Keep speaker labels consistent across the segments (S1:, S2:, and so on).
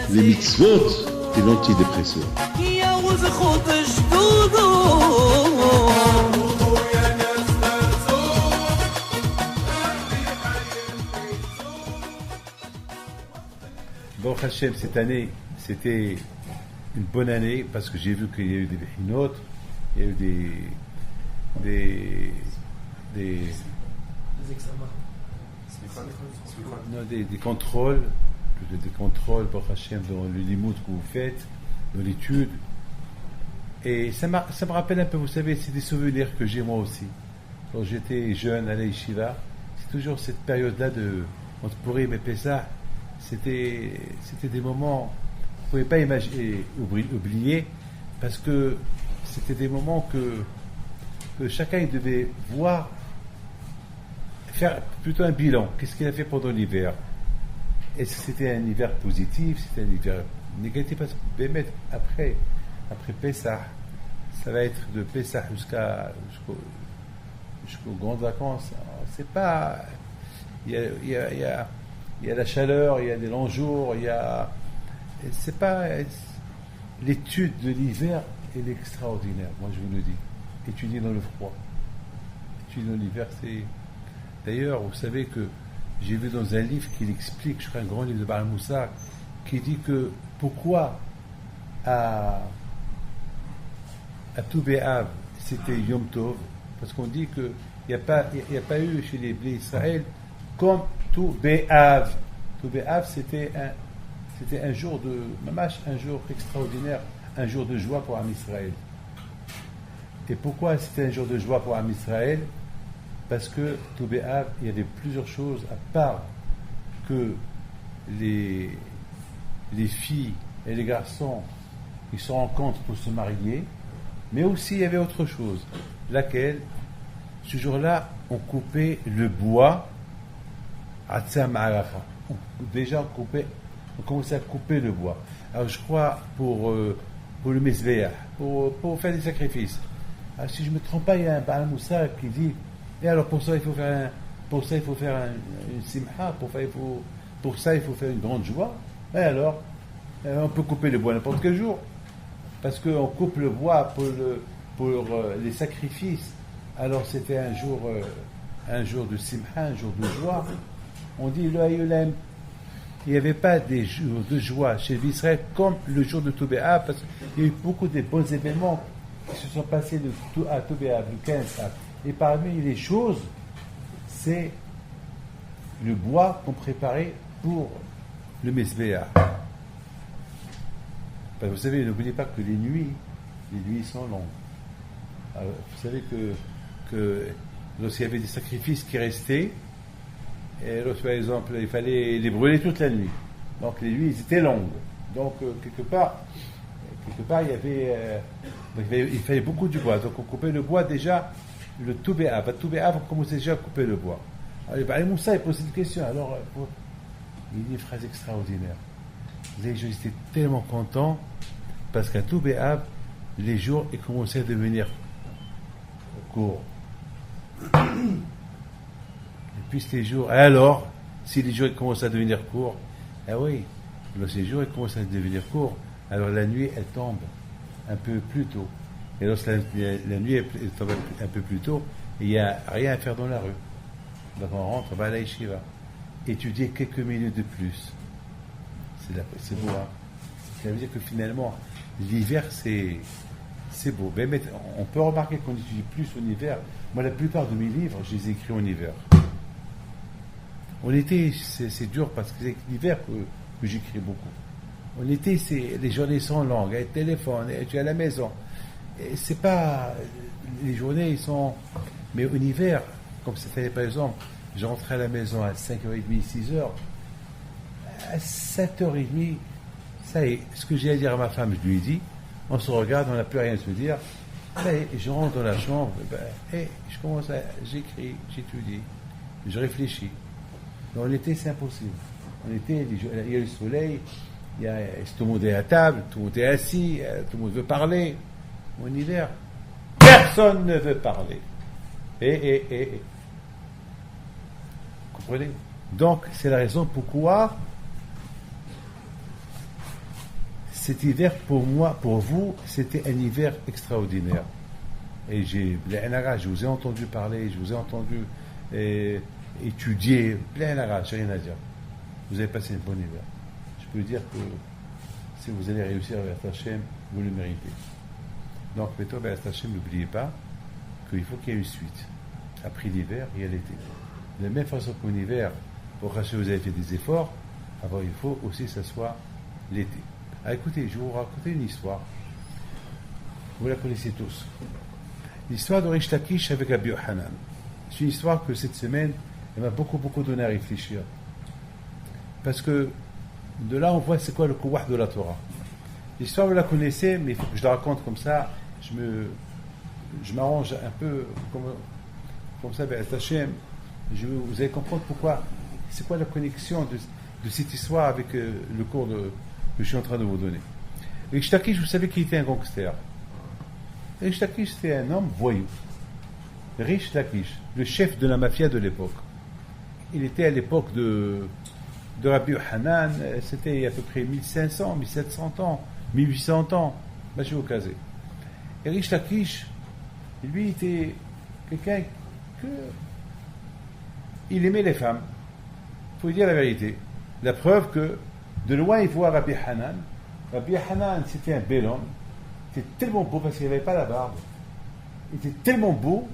S1: les mitzvot et l'antidépresseur.
S2: Bon Hachem, cette année, c'était une bonne année parce que j'ai vu qu'il y a eu des bechinotes, il y a eu des contrôles, pour Hachem dans le limoud que vous faites, dans l'étude. Et ça me rappelle un peu, vous savez, c'est des souvenirs que j'ai moi aussi. Quand j'étais jeune à la yeshiva, c'est toujours cette période-là entre Purim et Pessah. C'était des moments qu'on ne pouvait pas imaginer, oublier, parce que c'était des moments que chacun devait voir, faire plutôt un bilan. Qu'est-ce qu'il a fait pendant l'hiver? Est-ce que c'était un hiver positif? C'était un hiver négatif? Parce que après Pessah, ça va être de Pessah jusqu'aux grandes vacances. C'est pas... Il y a la chaleur, il y a des longs jours, c'est pas... L'étude de l'hiver est extraordinaire, moi je vous le dis. Étudier dans le froid. Étudier dans l'hiver, c'est... D'ailleurs, vous savez que j'ai vu dans un livre qui l'explique, je crois un grand livre de Baal Moussa, qui dit que pourquoi à Tou B'Av c'était Yom Tov, parce qu'on dit qu'il n'y a pas eu chez les Bnei Israël comme Tou B'Av. Tou B'Av c'était un jour un jour extraordinaire, un jour de joie pour Am Israël. Et pourquoi c'était un jour de joie pour Am Israël? Parce que Tou B'Av, il y avait plusieurs choses, à part que les filles et les garçons ils se rencontrent pour se marier, mais aussi il y avait autre chose, laquelle, ce jour-là, on coupait le bois à Tzamaracha. Déjà on commençait à couper le bois. Alors je crois pour le Mizbeach, pour faire des sacrifices. Alors, si je ne me trompe pas, il y a un Baal Moussa qui dit, et alors pour ça il faut faire une simha, pour ça il faut faire une grande joie. Et alors, on peut couper le bois n'importe quel jour, parce qu'on coupe le bois pour les sacrifices. Alors c'était un jour de simha, un jour de joie. On dit le Hayulem. Il n'y avait pas des jours de joie chez Israël comme le jour de Tou B'Av, parce qu'il y a eu beaucoup de bons événements qui se sont passés à Tou B'Av, le 15 Av. Et parmi les choses, c'est le bois qu'on préparait pour le Mizbeach. Vous savez, n'oubliez pas que les nuits sont longues. Alors, vous savez que lorsqu'il y avait des sacrifices qui restaient, et lorsque, par exemple, il fallait les brûler toute la nuit. Donc les nuits étaient longues. Donc quelque part, il fallait beaucoup de bois. Donc on coupait le bois déjà, le Tou B'Av. À Tou B'Av, on commençait déjà à couper le bois. Alors Baal Moussa, il pose une question. Alors, il dit une phrase extraordinaire. Les gens étaient tellement contents parce qu'à Tou B'Av, les jours ils commençaient à devenir courts. Et puis les jours, alors, si les jours ils commencent à devenir courts, ah oui, lorsque les jours ils commencent à devenir courts, alors la nuit elle tombe un peu plus tôt. Et lorsque la nuit elle tombe un peu plus tôt, il n'y a rien à faire dans la rue. Donc on rentre, on va à la yeshiva, étudier quelques minutes de plus. C'est beau, hein? Ça veut dire que finalement, l'hiver, c'est beau. Mais on peut remarquer qu'on étudie plus en hiver. Moi, la plupart de mes livres, je les écris en hiver. En été, c'est dur parce que c'est l'hiver que j'écris beaucoup. En été, les journées sont longues. Il y a le téléphone, tu es à la maison. Et c'est pas... Les journées, ils sont... Mais en hiver, comme c'était par exemple, je rentrais à la maison à 5h30, 6h. À 7h30, ça y est, ce que j'ai à dire à ma femme, je lui ai dit. On se regarde, on n'a plus rien à se dire. Ça y est, je rentre dans la chambre, et je commence j'écris, j'étudie, je réfléchis. Mais en été, c'est impossible. En été, il y a le soleil, tout le monde est à table, tout le monde est assis, tout le monde veut parler. En hiver, personne ne veut parler. Comprenez? Donc, c'est la raison pourquoi cet hiver, pour moi, pour vous, c'était un hiver extraordinaire. Et je vous ai entendu parler, je vous ai entendu étudier, plein d'arrache, j'ai rien à dire. Vous avez passé un bon hiver. Je peux dire que si vous allez réussir avec Hachem, vous le méritez. Donc, Beto avec Hachem, n'oubliez pas qu'il faut qu'il y ait une suite. Après l'hiver, il y a l'été. De la même façon qu'en hiver, pour Hachem, vous avez fait des efforts, alors il faut aussi que ce soit l'été. Ah, écoutez, je vais vous raconter une histoire. Vous la connaissez tous. L'histoire de Rish Lakish avec Rabbi Yochanan. C'est une histoire que cette semaine, elle m'a beaucoup donné à réfléchir. Parce que de là, on voit c'est quoi le kouwah de la Torah. L'histoire, vous la connaissez, mais il faut que je la raconte comme ça. Je m'arrange un peu comme ça, avec Hachem. Vous allez comprendre pourquoi. C'est quoi la connexion de cette histoire avec le cours que je suis en train de vous donner. Rish Lakish, vous savez qu'il était un gangster. Rish Lakish, c'était un homme voyou. Rish Lakish, le chef de la mafia de l'époque. Il était à l'époque de Rabbi Yochanan, c'était il y a à peu près 1500, 1700 ans, 1800 ans, Maché au Kazé. Et Rish Lakish, lui, était quelqu'un que. Il aimait les femmes. Il faut dire la vérité. La preuve que, de loin, il voit Rabbi Hanan. Rabbi Hanan, c'était un bel homme. Il était tellement beau parce qu'il n'avait pas la barbe. Il était tellement beau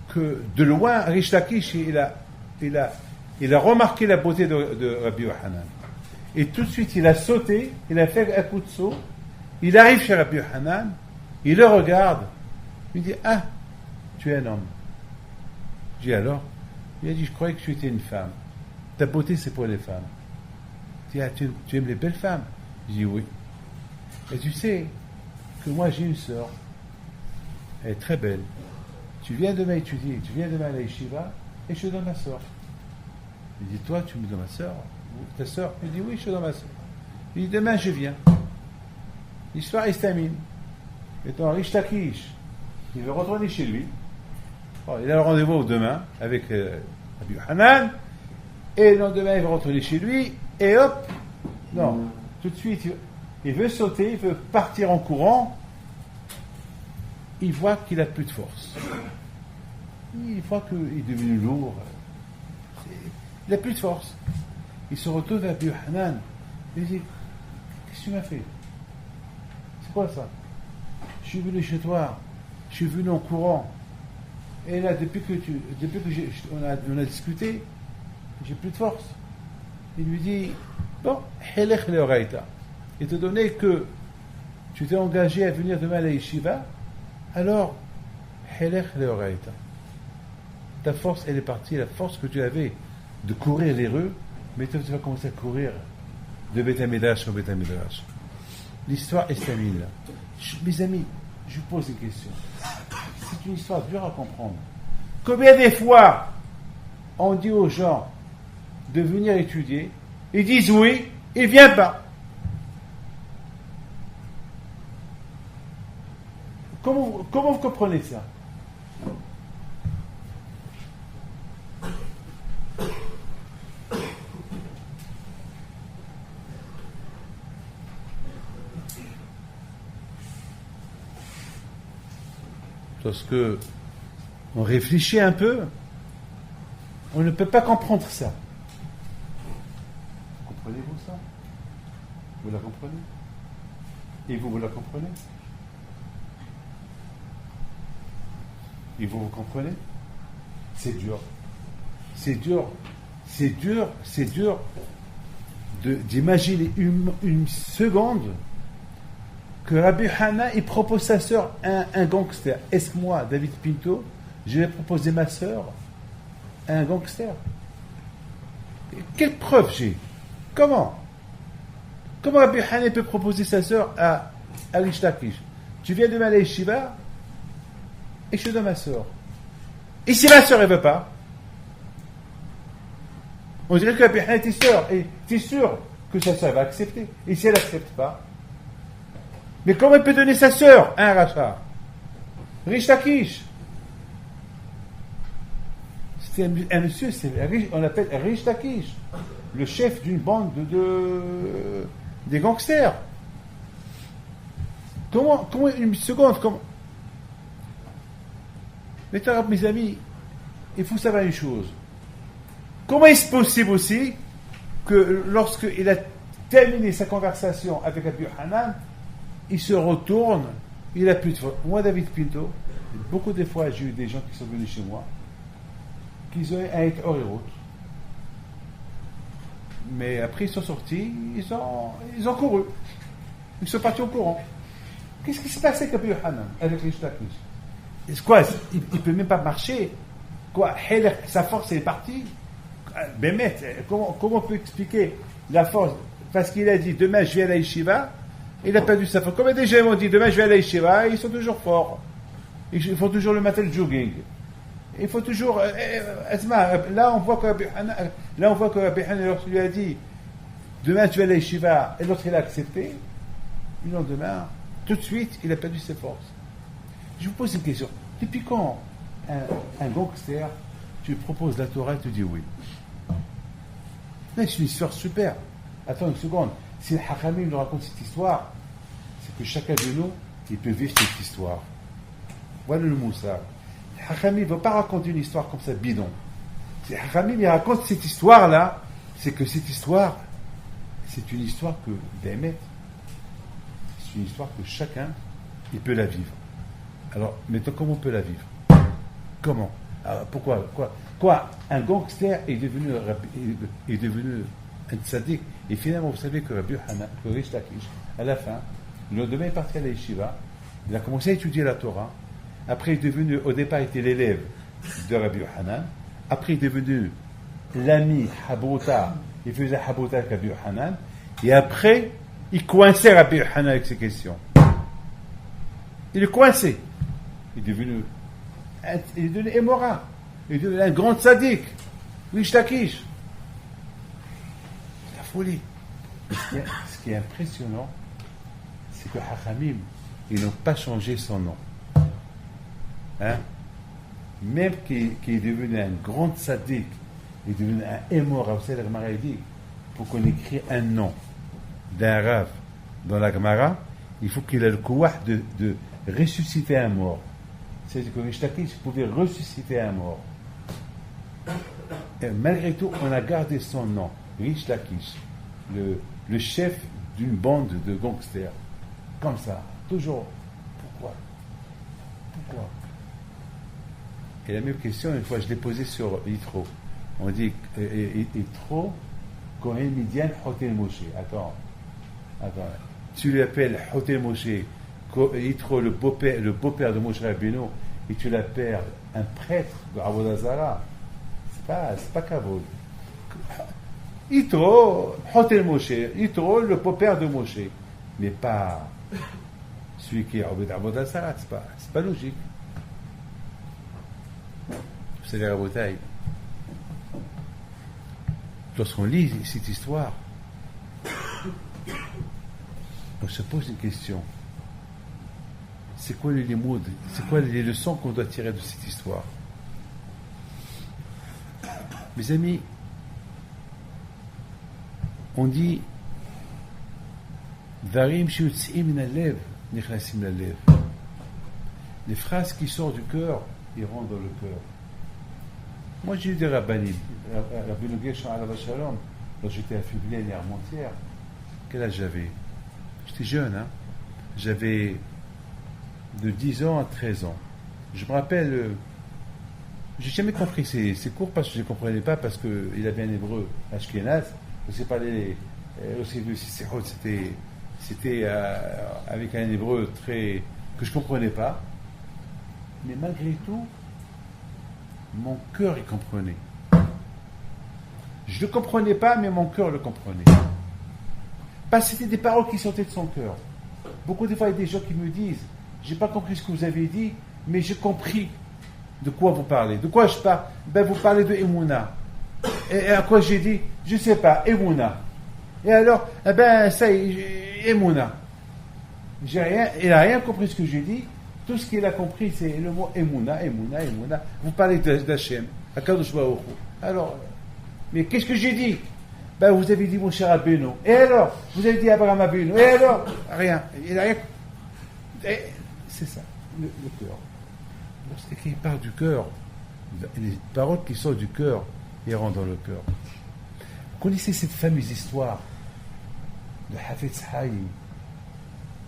S2: que, de loin, Rish Lakish, il a remarqué la beauté de Rabbi Yochanan. Et tout de suite, il a sauté, il a fait un coup de saut, il arrive chez Rabbi Yochanan, il le regarde, il dit, ah, tu es un homme. Je dis alors, il a dit, je croyais que tu étais une femme. Ta beauté, c'est pour les femmes. Il dit, ah, tu aimes les belles femmes? Je dis, oui. Et tu sais que moi, j'ai une sœur, elle est très belle. Tu viens demain étudier, tu viens demain à la yeshiva, et je te donne ma sœur. Il dit, toi, tu me donnes ma sœur? Ta sœur? Il dit, oui, je te donne ma sœur. Il dit, demain, je viens. L'histoire est terminée. Et donc, Rish Lakish, il veut retourner chez lui. Bon, il a le rendez-vous demain avec Rabbi Yochanan. Et le lendemain, il veut retourner chez lui. Et hop, non, tout de suite, il veut sauter, il veut partir en courant. Il voit qu'il n'a plus de force. Il voit qu'il est devenu lourd. Il n'a plus de force. Il se retourne vers Rabbi Yochanan. Il dit, qu'est-ce que tu m'as fait? C'est quoi ça? Je suis venu chez toi. Je suis venu en courant. Et là, depuis que on a discuté, j'ai plus de force. Il lui dit, bon, helech leoraita. Étant donné que tu t'es engagé à venir demain à la yeshiva, alors, helech leoraita. Ta force, elle est partie. La force que tu avais de courir les rues, mais toi, tu vas commencer à courir de Beth Amidrash en Beth Amidrash. L'histoire est terminée là. Mes amis, je vous pose une question. C'est une histoire dure à comprendre. Combien de fois on dit aux gens de venir étudier, ils disent oui, ils ne viennent pas. Comment vous comprenez ça? Parce que on réfléchit un peu, on ne peut pas comprendre ça. Comprenez-vous ça? Vous la comprenez? Et vous la comprenez? Et vous comprenez? C'est dur. C'est dur d'imaginer une seconde que Rabbi Hana, il propose sa sœur un gangster. Est-ce que moi, David Pinto, je vais proposer ma sœur à un gangster? Quelle preuve j'ai? Comment Rabbi Hana peut proposer sa sœur à Rish Lakish? Tu viens demain à la yeshiva et je te donne ma sœur. Et si ma sœur ne veut pas, on dirait que Rabbi Hana est sœur et tu es sûr que sa sœur va accepter. Et si elle n'accepte pas, mais comment il peut donner sa sœur à un rachat? Rish Lakish. C'est un monsieur, on l'appelle Rish Lakish, le chef d'une bande des gangsters. Comment une seconde, mes amis, il faut savoir une chose. Comment est-ce possible aussi que lorsqu'il a terminé sa conversation avec Abu Hanan, il se retourne, il a plus de faute. Moi, David Pinto, beaucoup de fois, j'ai eu des gens qui sont venus chez moi, qui ont été hors et route. Mais après, ils sont sortis, ils ont couru. Ils sont partis au courant. Qu'est-ce qui s'est passé avec Abu Hanan, avec les Shlakis? Quoi, il ne peut même pas marcher. Quoi, sa force est partie. Bémet, comment on peut expliquer la force? Parce qu'il a dit, demain je vais à la yeshiva, il a perdu sa force. Comme des gens m'ont dit, demain je vais à la yeshiva, ils sont toujours forts. Ils font toujours le matin le jogging. Il faut toujours. Là, on voit que Abu Hanan, lorsqu'il lui a dit, demain tu vas à la yeshiva, et l'autre il a accepté, le lendemain, tout de suite, il a perdu ses forces. Je vous pose une question. Depuis quand un gangster, tu lui proposes la Torah et tu dis oui? C'est une histoire super. Attends une seconde. Si le Hakami nous raconte cette histoire, c'est que chacun de nous, il peut vivre cette histoire. Voilà le Moussa. Le Hakami ne va pas raconter une histoire comme ça, bidon. Si le Hakami il raconte cette histoire-là, c'est que cette histoire, c'est une histoire que d'Ahmed, c'est une histoire que chacun, il peut la vivre. Alors, maintenant, comment on peut la vivre? Comment? Alors, pourquoi? Quoi? Un gangster est devenu un tzaddik. Et finalement, vous savez que Rabbi Hanan, que Rish Lakish, à la fin, le lendemain, il est parti à la yeshiva, il a commencé à étudier la Torah. Après, il est devenu, au départ, il était l'élève de Rabbi Hanan. Après, il est devenu l'ami Habouta. Il faisait Habouta avec Rabbi Hanan. Et après, il coinçait Rabbi Hanan avec ses questions. Il est coincé. Il est devenu Émora. Il est devenu un grand tzaddik. Rish Lakish. C'est la folie. Ce qui est impressionnant, c'est que Hachamim, ils n'ont pas changé son nom. Hein? Même qu'il est devenu un grand tzaddik, il est devenu un Émora. Vous savez, la Gemara dit, pour qu'on écrit un nom d'un Rav dans la Gemara, il faut qu'il ait le kouah de ressusciter un mort. C'est-à-dire que Rish Lakish pouvait ressusciter un mort. Et malgré tout, on a gardé son nom, Rish Lakish, le chef d'une bande de gangsters. Comme ça, toujours. Pourquoi? Et la même question, une fois, je l'ai posée sur Yitro. On dit Yitro, Kohen Midian, Hotel Moshe. Attends. Tu l'appelles Hotel Moshe, Yitro, le beau-père de Moshe Rabbeinu, et tu l'appelles un prêtre de Avodah Zarah. C'est pas Kavod. Yitro, Hotel Moshe, Yitro, le beau-père de Moshe. Mais pas celui qui est Avodah Zarah, c'est pas logique. Vous savez, Rabotai, lorsqu'on lit cette histoire, on se pose une question. C'est quoi les mots, c'est quoi les leçons qu'on doit tirer de cette histoire? Mes amis, on dit Varim shiutzim min alev nichnasim lalev. Les phrases qui sortent du cœur, ils rentrent dans le cœur. Moi, j'ai eu des rabbinim. Rabbi Noguesh Alav Shalom, lorsque j'étais à Fublin et à Armentières, quel âge j'avais? J'étais jeune, hein? J'avais de 10 ans à 13 ans. Je me rappelle, j'ai jamais compris ces cours parce que je ne comprenais pas, parce qu'il avait un hébreu ashkénaz. Je parlais aussi de Sissérot, c'était avec un hébreu très que je ne comprenais pas. Mais malgré tout, mon cœur, il comprenait. Je ne le comprenais pas, mais mon cœur le comprenait. Parce que c'était des paroles qui sortaient de son cœur. Beaucoup de fois, il y a des gens qui me disent, j'ai pas compris ce que vous avez dit, mais j'ai compris de quoi vous parlez. De quoi je parle? Vous parlez de Emouna. Et à quoi j'ai dit? Je ne sais pas, Emouna. Et alors, ça y est, Emouna. Il n'a rien compris ce que j'ai dit. Tout ce qu'il a compris, c'est le mot Emouna. Vous parlez d'Hachem. Akadosh Baruch Hu. Alors, mais qu'est-ce que j'ai dit? Ben, vous avez dit mon cher Rabbeinu. Et alors? Vous avez dit Abraham Avinu. Et alors? Rien. Il n'a rien. Et c'est ça, le cœur. Lorsqu'il parle du cœur, les paroles qui sortent du cœur, elles rentrent dans le cœur. Vous connaissez cette fameuse histoire de Hafetz Haïm,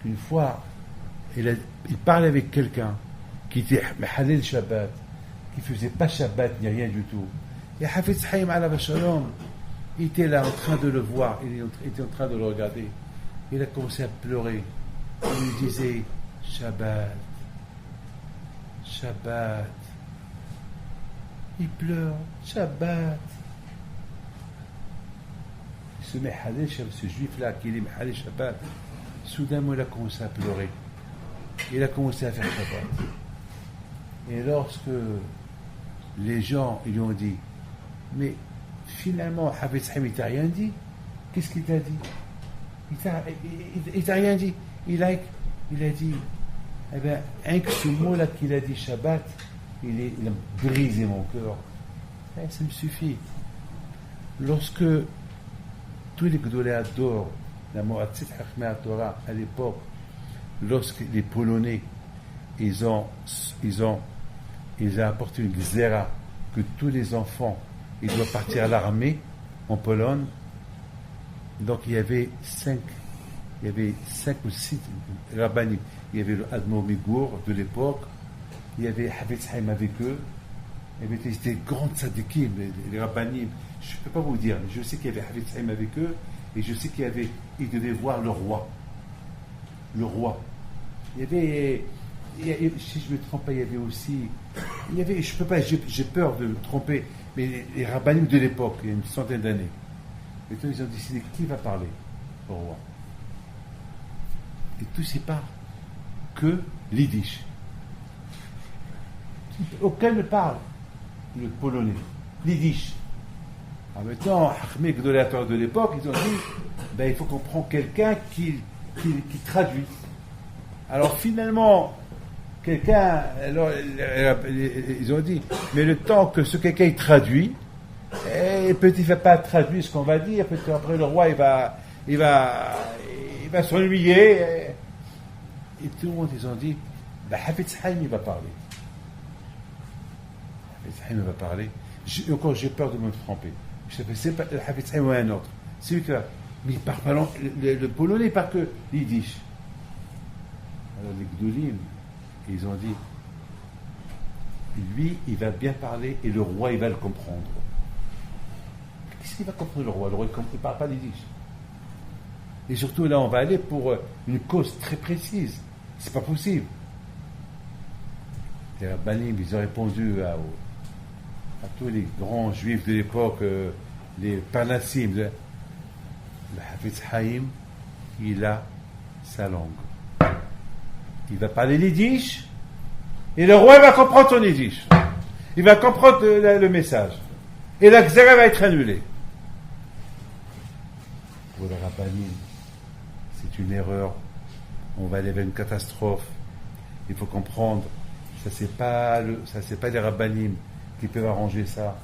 S2: qu'une fois, il parlait avec quelqu'un qui était Halel Shabbat, qui ne faisait pas Shabbat ni rien du tout. Et Hafetz Haïm alav shalom, il était là en train de le voir, il était en train de le regarder. Il a commencé à pleurer. Il lui disait Shabbat, Shabbat. Il pleure, Shabbat. Il se met Halel Shabbat, ce juif-là qui est Halel Shabbat. Soudainement, il a commencé à pleurer. Il a commencé à faire Shabbat. Et lorsque les gens ils lui ont dit, mais finalement, Hafetz Haïm, il t'a rien dit. Qu'est-ce qu'il t'a dit? Il t'a rien dit. Il a dit, eh bien, un que ce mot-là qu'il a dit Shabbat, il a brisé mon cœur. Ça me suffit. Lorsque tous les Gdolei Hador, la Moatzit Chachmei Torah, à l'époque, lorsque les Polonais, ils ont apporté une xéra que tous les enfants, ils doivent partir à l'armée en Pologne. Donc il y avait 5 ou 6 rabbanim. Il y avait le Admor Migour de l'époque, il y avait Hafetz Haïm avec eux, il y avait des grands tzadikim, les rabbanim. Je ne peux pas vous dire, mais je sais qu'il y avait Hafetz Haïm avec eux, et je sais qu'ils devaient voir le roi. Le roi. Il y avait, si je ne me trompe pas, il y avait aussi, je peux pas, j'ai peur de me tromper, mais les rabbanim de l'époque, il y a une centaine d'années. Maintenant, ils ont décidé qui va parler au roi. Et tous y parlent que l'Yiddish. Aucun ne parle le polonais, l'Yiddish. En même temps, Chachmei Gdolei Torah de l'époque, ils ont dit, il faut qu'on prenne quelqu'un qui traduit. Alors finalement, quelqu'un, alors, ils ont dit, mais le temps que ce quelqu'un il traduit, et peut-être il ne va pas traduire ce qu'on va dire, peut-être après le roi il va s'ennuyer. Et tout le monde, ils ont dit, Hafetz Haïm il va parler. Hafetz Haïm va parler. Encore j'ai peur de me tromper. Je sais pas, c'est pas le Hafetz Haïm ou un autre. C'est lui qui va. Mais il parle pas le polonais, il parle que l'Yiddish. Alors les Gdolim, ils ont dit, lui, il va bien parler et le roi, il va le comprendre. Qu'est-ce qu'il va comprendre le roi? Le roi, il ne parle pas l'Yiddish. Et surtout, là, on va aller pour une cause très précise. C'est pas possible. Les rabbanim, ils ont répondu à tous les grands juifs de l'époque, les Parnassim. Le Hafetz Haïm, il a sa langue. Il va parler l'Yiddish, et le roi va comprendre son Yiddish. Il va comprendre le message. Et la xéra va être annulée. Pour les rabbanim, c'est une erreur. On va aller vers une catastrophe. Il faut comprendre. Ça c'est pas les rabbanim qui peuvent arranger ça.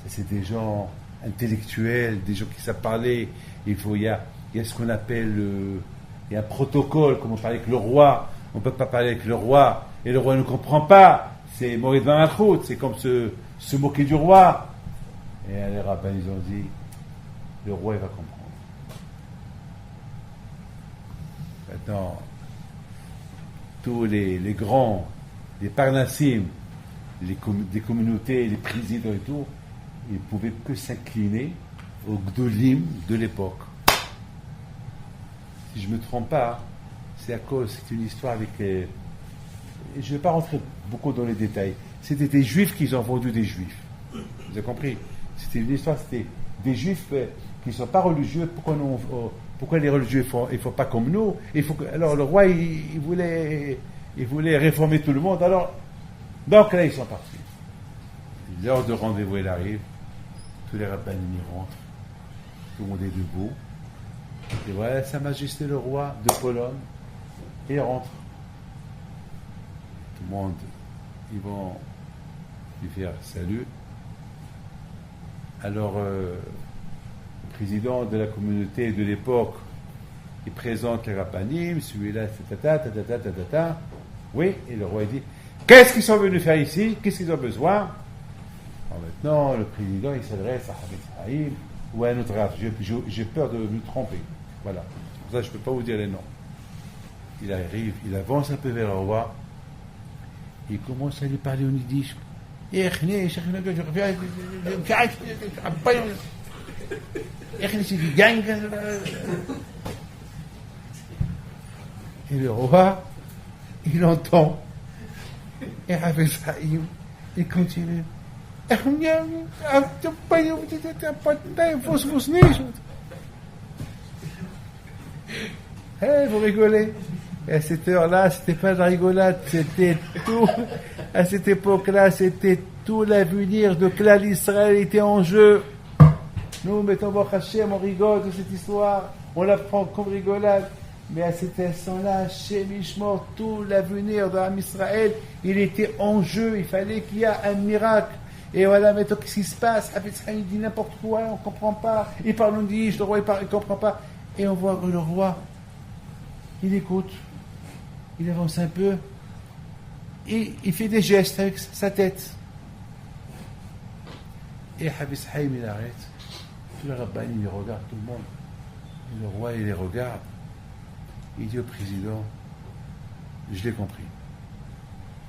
S2: Ça c'est des gens intellectuels, des gens qui savent parler. Il y a ce qu'on appelle il y a un protocole, comme on parle avec le roi. On ne peut pas parler avec le roi et le roi ne comprend pas. C'est Morid Vamachout, c'est comme se moquer du roi. Et les rabbins ils ont dit, le roi il va comprendre. Maintenant, tous les grands, les Parnassim, des communautés, les présidents et tout, ils ne pouvaient que s'incliner aux Gdolim de l'époque. Si je ne me trompe pas, c'est une histoire avec. Je ne vais pas rentrer beaucoup dans les détails. C'était des juifs qui ont vendu des juifs. Vous avez compris? C'était une histoire, c'était des juifs qui ne sont pas religieux. Pourquoi les religieux ne font pas comme nous? Alors le roi, il voulait réformer tout le monde. Alors, donc là, ils sont partis. L'heure de rendez-vous, elle arrive. Tous les rabbins y rentrent. Tout le monde est debout. Et voilà, Sa Majesté le roi de Pologne. Et il rentre. Tout le monde, ils vont lui faire salut. Alors, le président de la communauté de l'époque, il présente les Rabbanim, celui-là, ta. Oui, et le roi dit, qu'est-ce qu'ils sont venus faire ici? Qu'est-ce qu'ils ont besoin? Alors maintenant, le président, il s'adresse à Habib Haïm ou à un autre Rav. J'ai peur de me tromper. Voilà. Pour ça, je ne peux pas vous dire les noms. Il arrive, il avance un peu vers le roi. Il commence à lui parler en yiddish. Et le roi, il entend. Et Habib Haïm, il continue. Vous rigolez. Et à cette heure-là, c'était pas de la rigolade, c'était tout. À cette époque-là, c'était tout l'avenir de Klal Israël était en jeu. Nous mettons Baruch Hashem, on rigole de cette histoire, on la prend comme rigolade. Mais à cet instant-là, Hashem Ishmor, tout l'avenir de l'Am Israël, il était en jeu. Il fallait qu'il y ait un miracle. Et voilà, maintenant, qu'est-ce qui se passe? Il dit n'importe quoi, on ne comprend pas. Il parle en yiddish, le roi, il ne comprend pas. Et on voit que le roi, il écoute, il avance un peu, et il fait des gestes avec sa tête. Et Habib Haïm, il arrête. Tout le rabbin, il regarde tout le monde. Et le roi, il les regarde. Il dit au président, je l'ai compris.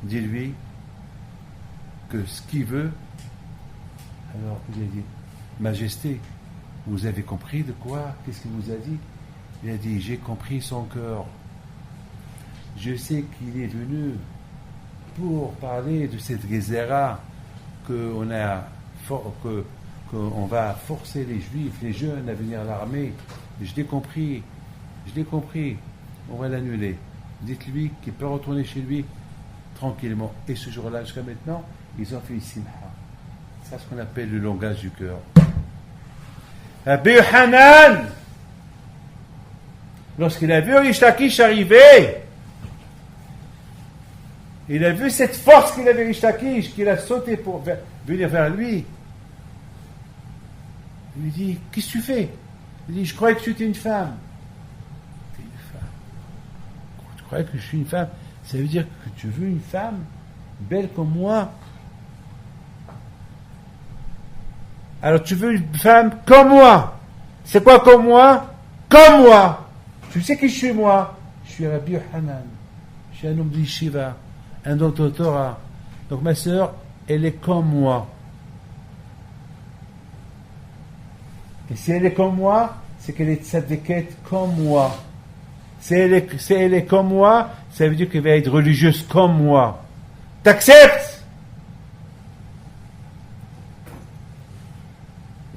S2: Dis-lui que ce qu'il veut. Alors il a dit, Majesté, vous avez compris de quoi? Qu'est-ce qu'il vous a dit? Il a dit, j'ai compris son cœur. Je sais qu'il est venu pour parler de cette Gézéra qu'on va forcer les Juifs, les jeunes à venir à l'armée. Je l'ai compris. On va l'annuler. Dites-lui qu'il peut retourner chez lui tranquillement. Et ce jour-là, jusqu'à maintenant, ils ont fait une simha. C'est ce qu'on appelle le langage du cœur. Rabbi Hanan, lorsqu'il a vu Rish Lakish arriver, il a vu cette force qu'il avait Rish Lakish, qu'il a sauté pour venir vers lui. Il lui dit, qu'est-ce que tu fais? Il dit, je croyais que tu étais une femme. Tu es une femme. Tu croyais que je suis une femme? Ça veut dire que tu veux une femme belle comme moi? Alors tu veux une femme comme moi? C'est quoi comme moi? Comme moi! Tu sais qui je suis moi? Je suis Rabbi Hanan. Je suis un homme d'Yeshiva, un docteur Torah. Donc ma sœur, elle est comme moi. Et si elle est comme moi, c'est qu'elle est tzadékette comme moi. Si elle est comme moi, ça veut dire qu'elle va être religieuse comme moi. T'acceptes?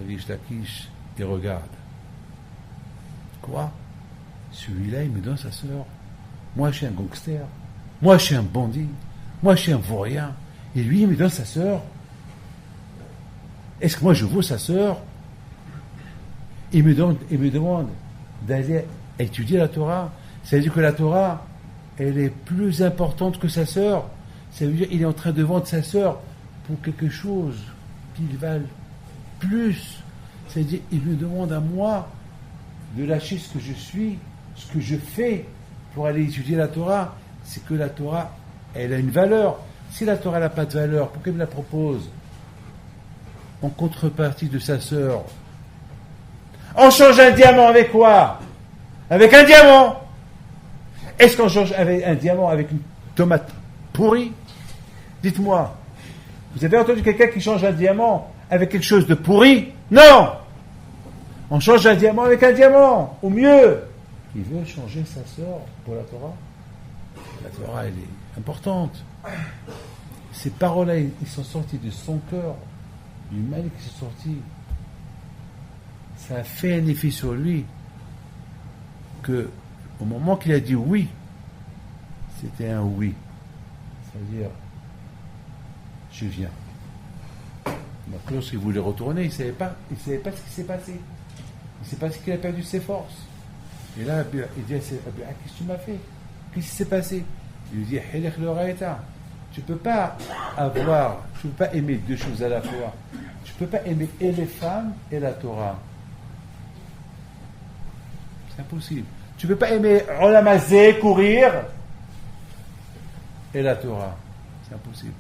S2: Rish Lakish, il regarde. Quoi? Celui-là, il me donne sa sœur. Moi, je suis un gangster. Moi, je suis un bandit. Moi, je suis un vaurien. Et lui, il me donne sa sœur. Est-ce que moi, je vaux sa sœur? Il me demande d'aller étudier la Torah. Ça veut dire que la Torah, elle est plus importante que sa sœur. Ça veut dire qu'il est en train de vendre sa sœur pour quelque chose qu'il vale plus. C'est-à-dire, il me demande à moi de lâcher ce que je suis, ce que je fais pour aller étudier la Torah. C'est que la Torah, elle a une valeur. Si la Torah n'a pas de valeur, pourquoi il me la propose? En contrepartie de sa sœur. On change un diamant avec quoi? Avec un diamant. Est-ce qu'on change avec un diamant avec une tomate pourrie? Dites-moi. Vous avez entendu quelqu'un qui change un diamant avec quelque chose de pourri? Non! On change un diamant avec un diamant, ou mieux. Il veut changer sa sœur pour la Torah. La Torah, elle est importante. Ces paroles-là, ils sont sorties de son cœur, du mal qui sont sortis. Ça a fait un effet sur lui que, au moment qu'il a dit oui, c'était un oui. C'est-à-dire, je viens. Donc, lorsqu'il voulait retourner, il ne savait pas ce qui s'est passé. Il ne sait pas ce qu'il a perdu ses forces. Et là, il dit à qu'est-ce que tu m'as fait? Qu'est-ce qui s'est passé? Il lui dit, tu ne peux pas aimer deux choses à la fois. Tu ne peux pas aimer et les femmes et la Torah. C'est impossible. Tu ne peux pas aimer Olamazé, courir, et la Torah. C'est impossible.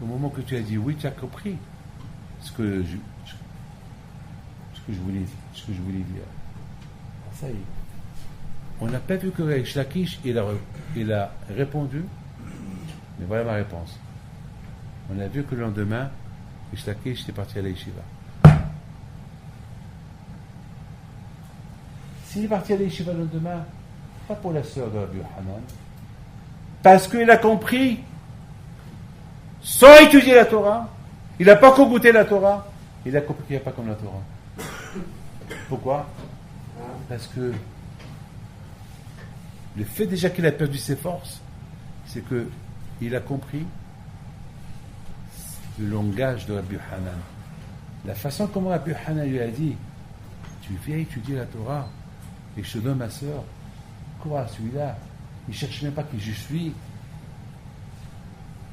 S2: Au moment que tu as dit oui, tu as compris ce que je voulais dire. Ça y est. On n'a pas vu que Reish Lakish, il a répondu, mais voilà ma réponse. On a vu que le lendemain, Reish Lakish est parti à l'Yeshiva. S'il est parti à l'Yeshiva le lendemain, pas pour la sœur de Rabbi Yochanan, parce qu'il a compris, sans étudier la Torah, il n'a pas encore goûté la Torah, il a compris qu'il n'y a pas comme la Torah. Pourquoi? Parce que le fait déjà qu'il a perdu ses forces, c'est qu'il a compris le langage de Rabbi Yochanan. La façon comment Rabbi Yochanan lui a dit, tu viens étudier la Torah et je te donne ma sœur. Quoi, celui-là, il ne cherche même pas qui je suis.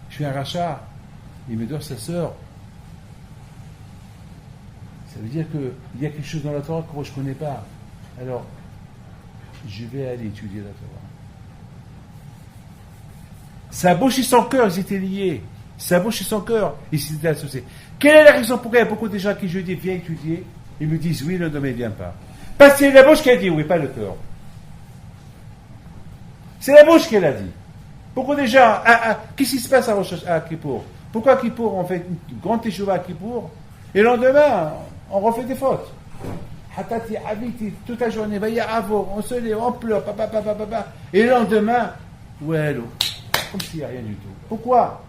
S2: Je suis un rachat. Il me donne sa sœur. Ça veut dire qu'il y a quelque chose dans la Torah que moi je ne connais pas. Alors, je vais aller étudier la Torah. Sa bouche et son cœur, ils étaient liés. Sa bouche et son cœur, ils s'étaient associés. Quelle est la raison pourquoi il y a beaucoup de gens qui je dis viens étudier, ils me disent oui, le domaine ne vient pas. Parce que c'est la bouche qui a dit oui, pas le cœur. C'est la bouche qui l'a dit. Beaucoup de gens, qu'est-ce qui se passe à Kippour? Pourquoi à Kippour on fait une grande teshuva à Kippour et le lendemain on refait des fautes? Hatati, habiti, toute la journée, on se lève, on pleure, et le lendemain, ouais, comme s'il n'y a rien du tout. Pourquoi?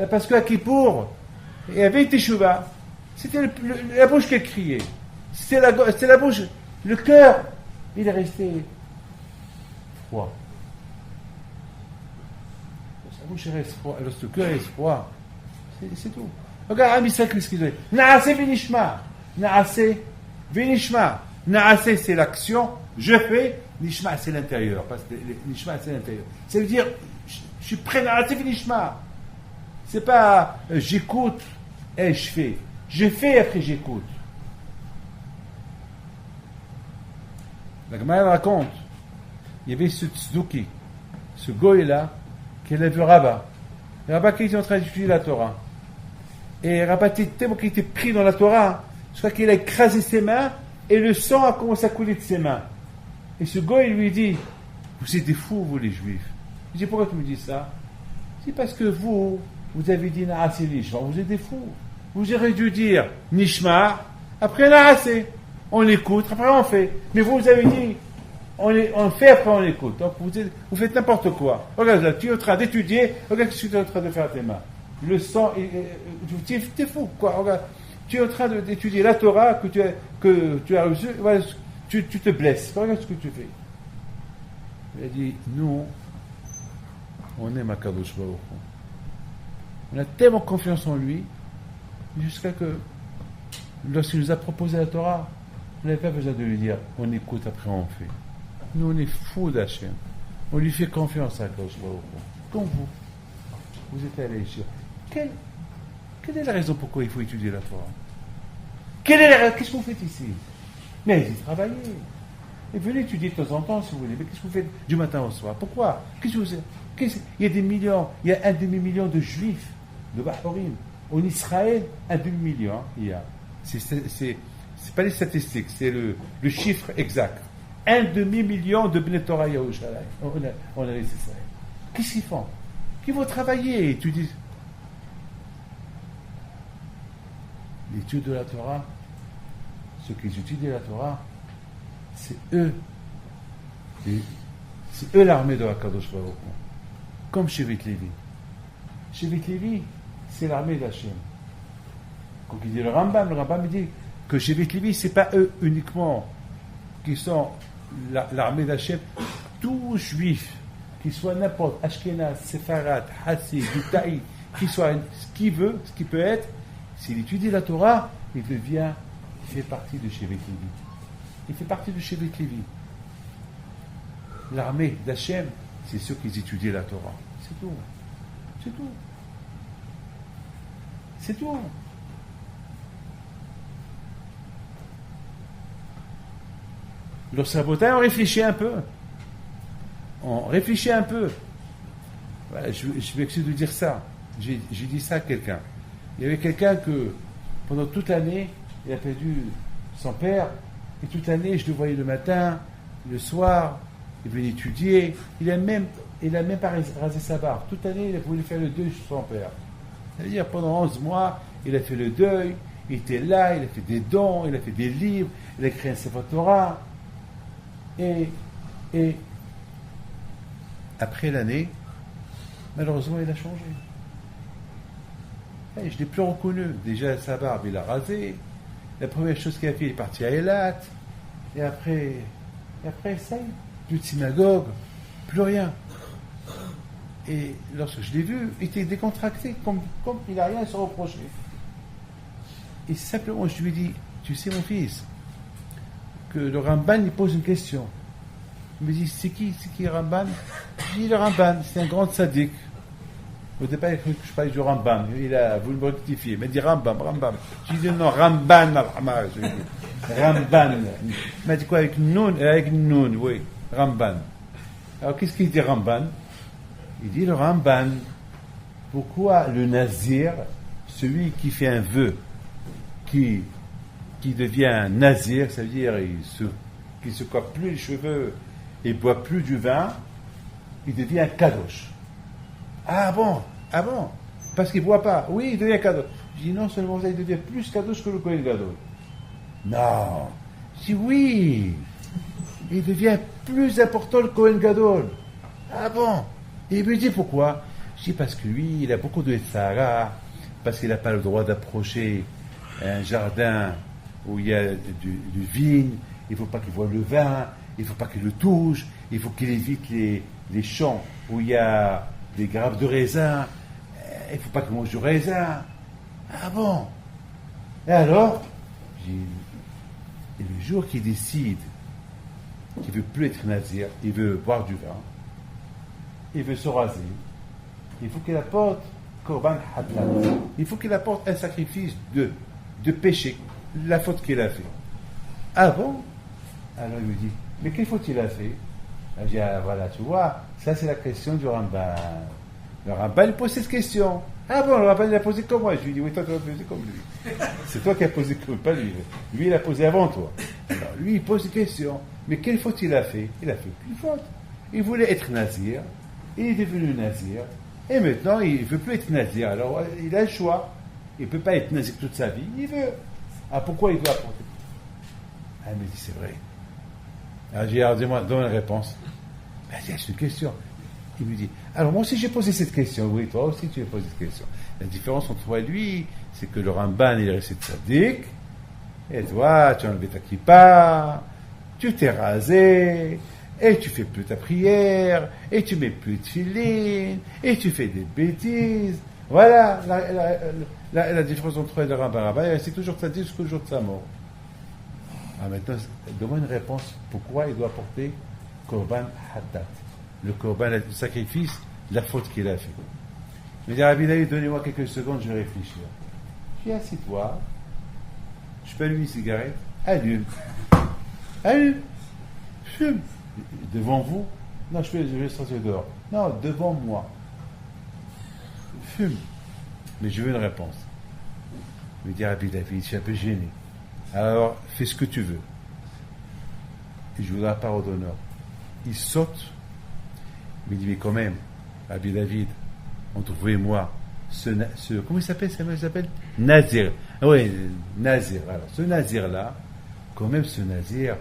S2: Parce qu'à Kippour, il y avait une teshuva, c'était la bouche qui criait, c'était la bouche, le cœur, il est resté froid. Sa bouche reste froid, alors le cœur reste froid, c'est tout. Regarde, Amisra, qu'est-ce qu'il dit? Naaseh vinishma. Naaseh vinishma. Naaseh, c'est l'action, je fais. Nishma, c'est l'intérieur. Parce que Nishma, c'est l'intérieur. Ça veut dire, je suis prêt à Naaseh vinishma. C'est pas j'écoute et je fais. Je fais et après j'écoute. La Gemara raconte, il y avait ce tzduki, ce goy-là, qui avait vu Rabat. Le Rabat qui était en train d'étudier la Torah. Et Rabat était tellement qu'il était pris dans la Torah, je crois qu'il a écrasé ses mains et le sang a commencé à couler de ses mains. Et ce gars, il lui dit, vous êtes des fous, vous les juifs. Je dis, pourquoi tu me dis ça? C'est parce que vous avez dit Naaseh Nishma, vous êtes des fous. Vous auriez dû dire Nishma, après Naaseh. On écoute, après on fait. Mais vous avez dit, on fait, après on écoute. Donc vous faites n'importe quoi. Regarde là, tu es en train d'étudier, regarde ce que tu es en train de faire à tes mains. Le sang, t'es fou, quoi. Regarde, tu es en train d'étudier la Torah que tu as reçue, voilà, tu te blesses. Regarde ce que tu fais. Il a dit, nous, on aime Akadosh Baruch Hu. On a tellement confiance en lui, jusqu'à que, lorsqu'il nous a proposé la Torah, on n'avait pas besoin de lui dire, on écoute, après on fait. Nous, on est fous d'Hachem. On lui fait confiance à Akadosh Baruch Hu. Comme vous. Vous êtes allés ici. Quelle est la raison pourquoi il faut étudier la Torah? Qu'est-ce que vous faites ici? Mais allez-y travailler. Et venez étudier de temps en temps si vous voulez. Mais qu'est-ce que vous faites du matin au soir? Pourquoi? Il y a des millions, il y a 1 demi-million de juifs, de Bahorim. En Israël, 1 demi-million, il y a. C'est pas les statistiques, c'est le chiffre exact. 1 demi-million de Bnei Torah Yerushalayim. On a laissé ça. Qu'est-ce qu'ils font? Ils vont travailler, étudier. L'étude de la Torah, ceux qui étudient la Torah, c'est eux l'armée de Hakadosh Baruch Hu. Comme Shevet Levi. Shevet Levi, c'est l'armée d'Hachem. Quand il dit le Rambam dit que Shevet Levi, c'est pas eux uniquement qui sont l'armée d'Hachem, tous juifs, qu'ils soient n'importe, Ashkenaz, Sepharad, Hassid, Dutaï, qu'il soit ce qu'il veut, ce qu'il peut être, s'il étudie la Torah, il fait partie de Shevet Levi. Il fait partie de Shevet Levi. L'armée d'Hachem, c'est ceux qui étudient la Torah. C'est tout. C'est tout. C'est tout. Le sabotage, on réfléchit un peu. Voilà, je m'excuse de dire ça. J'ai dit ça à quelqu'un. Il y avait quelqu'un que, pendant toute l'année, il a perdu son père, et toute l'année, je le voyais le matin, le soir, il venait étudier, il a même pas rasé sa barbe. Toute l'année, il a voulu faire le deuil sur son père. C'est-à-dire, pendant 11 mois, il a fait le deuil, il était là, il a fait des dons, il a fait des livres, il a écrit un Sefer Torah. Et après l'année, malheureusement, il a changé. Et je ne l'ai plus reconnu. Déjà, sa barbe, il a rasé. La première chose qu'il a fait, il est parti à Eilat. Et après, ça y est, plus de synagogue, plus rien. Et lorsque je l'ai vu, il était décontracté, comme il n'a rien à se reprocher. Et simplement, je lui ai dit, tu sais mon fils, que le Ramban, il pose une question. Il me dit, c'est qui le Ramban? Je dis, le Ramban, c'est un grand tzaddik. Au départ, il a cru que je parlais du Rambam. Il a voulu me rectifier. Il m'a dit Rambam. Je lui ai dit non, Ramban. Ramban. Il m'a dit quoi? Avec Noun, oui. Ramban. Alors, qu'est-ce qu'il dit Ramban? Il dit le Ramban. Pourquoi le Nazir, celui qui fait un vœu, qui devient un Nazir, ça veut dire qu'il se coupe plus les cheveux et boit plus du vin, il devient un Kadosh. Ah bon? Parce qu'il ne boit pas. Oui, il devient Kadosh. Je dis non seulement ça, il devient plus Kadosh que le Kohen Gadol. Non. Je dis oui. Il devient plus important le Kohen Gadol. Ah bon? Et il me dit pourquoi? Je dis parce que lui, il a beaucoup de Sahara, parce qu'il n'a pas le droit d'approcher un jardin où il y a du vigne, il ne faut pas qu'il voie le vin, il ne faut pas qu'il le touche, il faut qu'il évite les champs où il y a des grappes de raisin, il ne faut pas qu'il mange du raisin. Ah bon? Et alors, et le jour qu'il décide qu'il ne veut plus être nazir, il veut boire du vin, il veut se raser, il faut qu'il apporte korban hadlat, il faut qu'il apporte un sacrifice de péché, la faute qu'il a fait. Ah bon? Alors il me dit, mais quelle faute il a fait? Je dis, ah, voilà, tu vois, ça c'est la question du Ramban. Le Ramban il pose cette question. Ah bon, le Ramban il a posé comme moi. Je lui dis, oui, toi tu l'as posé comme lui. C'est toi qui as posé comme pas lui. Lui il a posé avant toi. Alors lui il pose une question. Mais quelle faute il a fait? Il a fait une faute. Il voulait être nazir, il est devenu nazir, et maintenant il ne veut plus être nazir. Alors il a le choix. Il ne peut pas être nazir toute sa vie, il veut. Ah pourquoi il doit apporter? Ah il me dit, c'est vrai. Alors j'ai dit, dis-moi, donne une réponse. Ben, c'est une question. Il me dit, alors moi aussi j'ai posé cette question. Oui, toi aussi tu as posé cette question. La différence entre toi et lui, c'est que le Ramban il est resté tzaddik, et toi tu as enlevé ta kippa, tu t'es rasé, et tu fais plus ta prière, et tu mets plus de filine, et tu fais des bêtises. Voilà la différence entre toi et le Ramban. Il est resté toujours tzaddik jusqu'au jour de sa mort. Ah, maintenant, donne-moi une réponse. Pourquoi il doit apporter korban haddat, le korban, le sacrifice, la faute qu'il a fait? Je me dis, Rabbi David, donnez-moi quelques secondes, je vais réfléchir. Je dis, assis-toi, je peux allumer une cigarette, allume, fume. Devant vous? Non, je vais sortir dehors. Non, devant moi. Fume. Mais je veux une réponse. Je me dis, Rabbi David, je suis un peu gêné. Alors, fais ce que tu veux. Et je vous donne la parole d'honneur. Il saute. Il me dit, mais quand même, Rabbi David, entre vous et moi, comment il s'appelle? Il s'appelle Nazir. Ah oui, Nazir. Alors, ce Nazir-là, quand même, ce Nazir,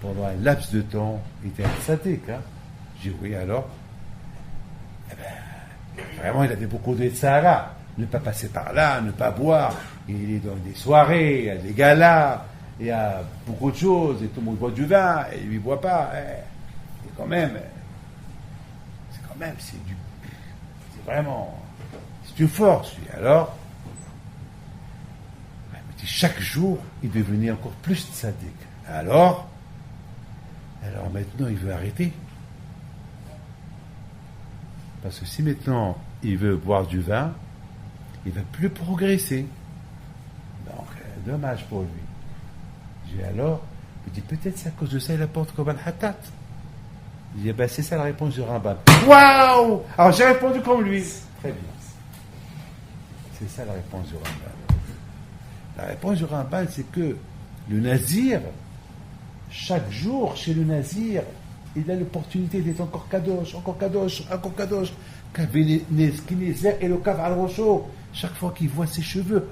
S2: pendant un laps de temps, il était un tzaddik. Hein? J'ai dit, oui, alors? Eh ben, vraiment, il avait beaucoup de Sahara. Ne pas passer par là, ne pas boire. Il est dans des soirées, il y a des galas, il y a beaucoup de choses, et tout le monde boit du vin, et lui ne boit pas. C'est quand même, c'est vraiment, c'est une force. Alors, chaque jour, il devenait encore plus tzaddik. Alors maintenant, il veut arrêter. Parce que si maintenant, il veut boire du vin, il ne va plus progresser. Donc, dommage pour lui. J'ai alors, Il dit, peut-être c'est à cause de ça il apporte Korban Hatat. Il dit, c'est ça la réponse du Rambam. Waouh! Alors j'ai répondu comme lui. Très bien. C'est ça la réponse du Rambam. La réponse du Rambam, c'est que le Nazir, chaque jour chez le Nazir, il a l'opportunité d'être encore kadosh. Chaque fois qu'il voit ses cheveux,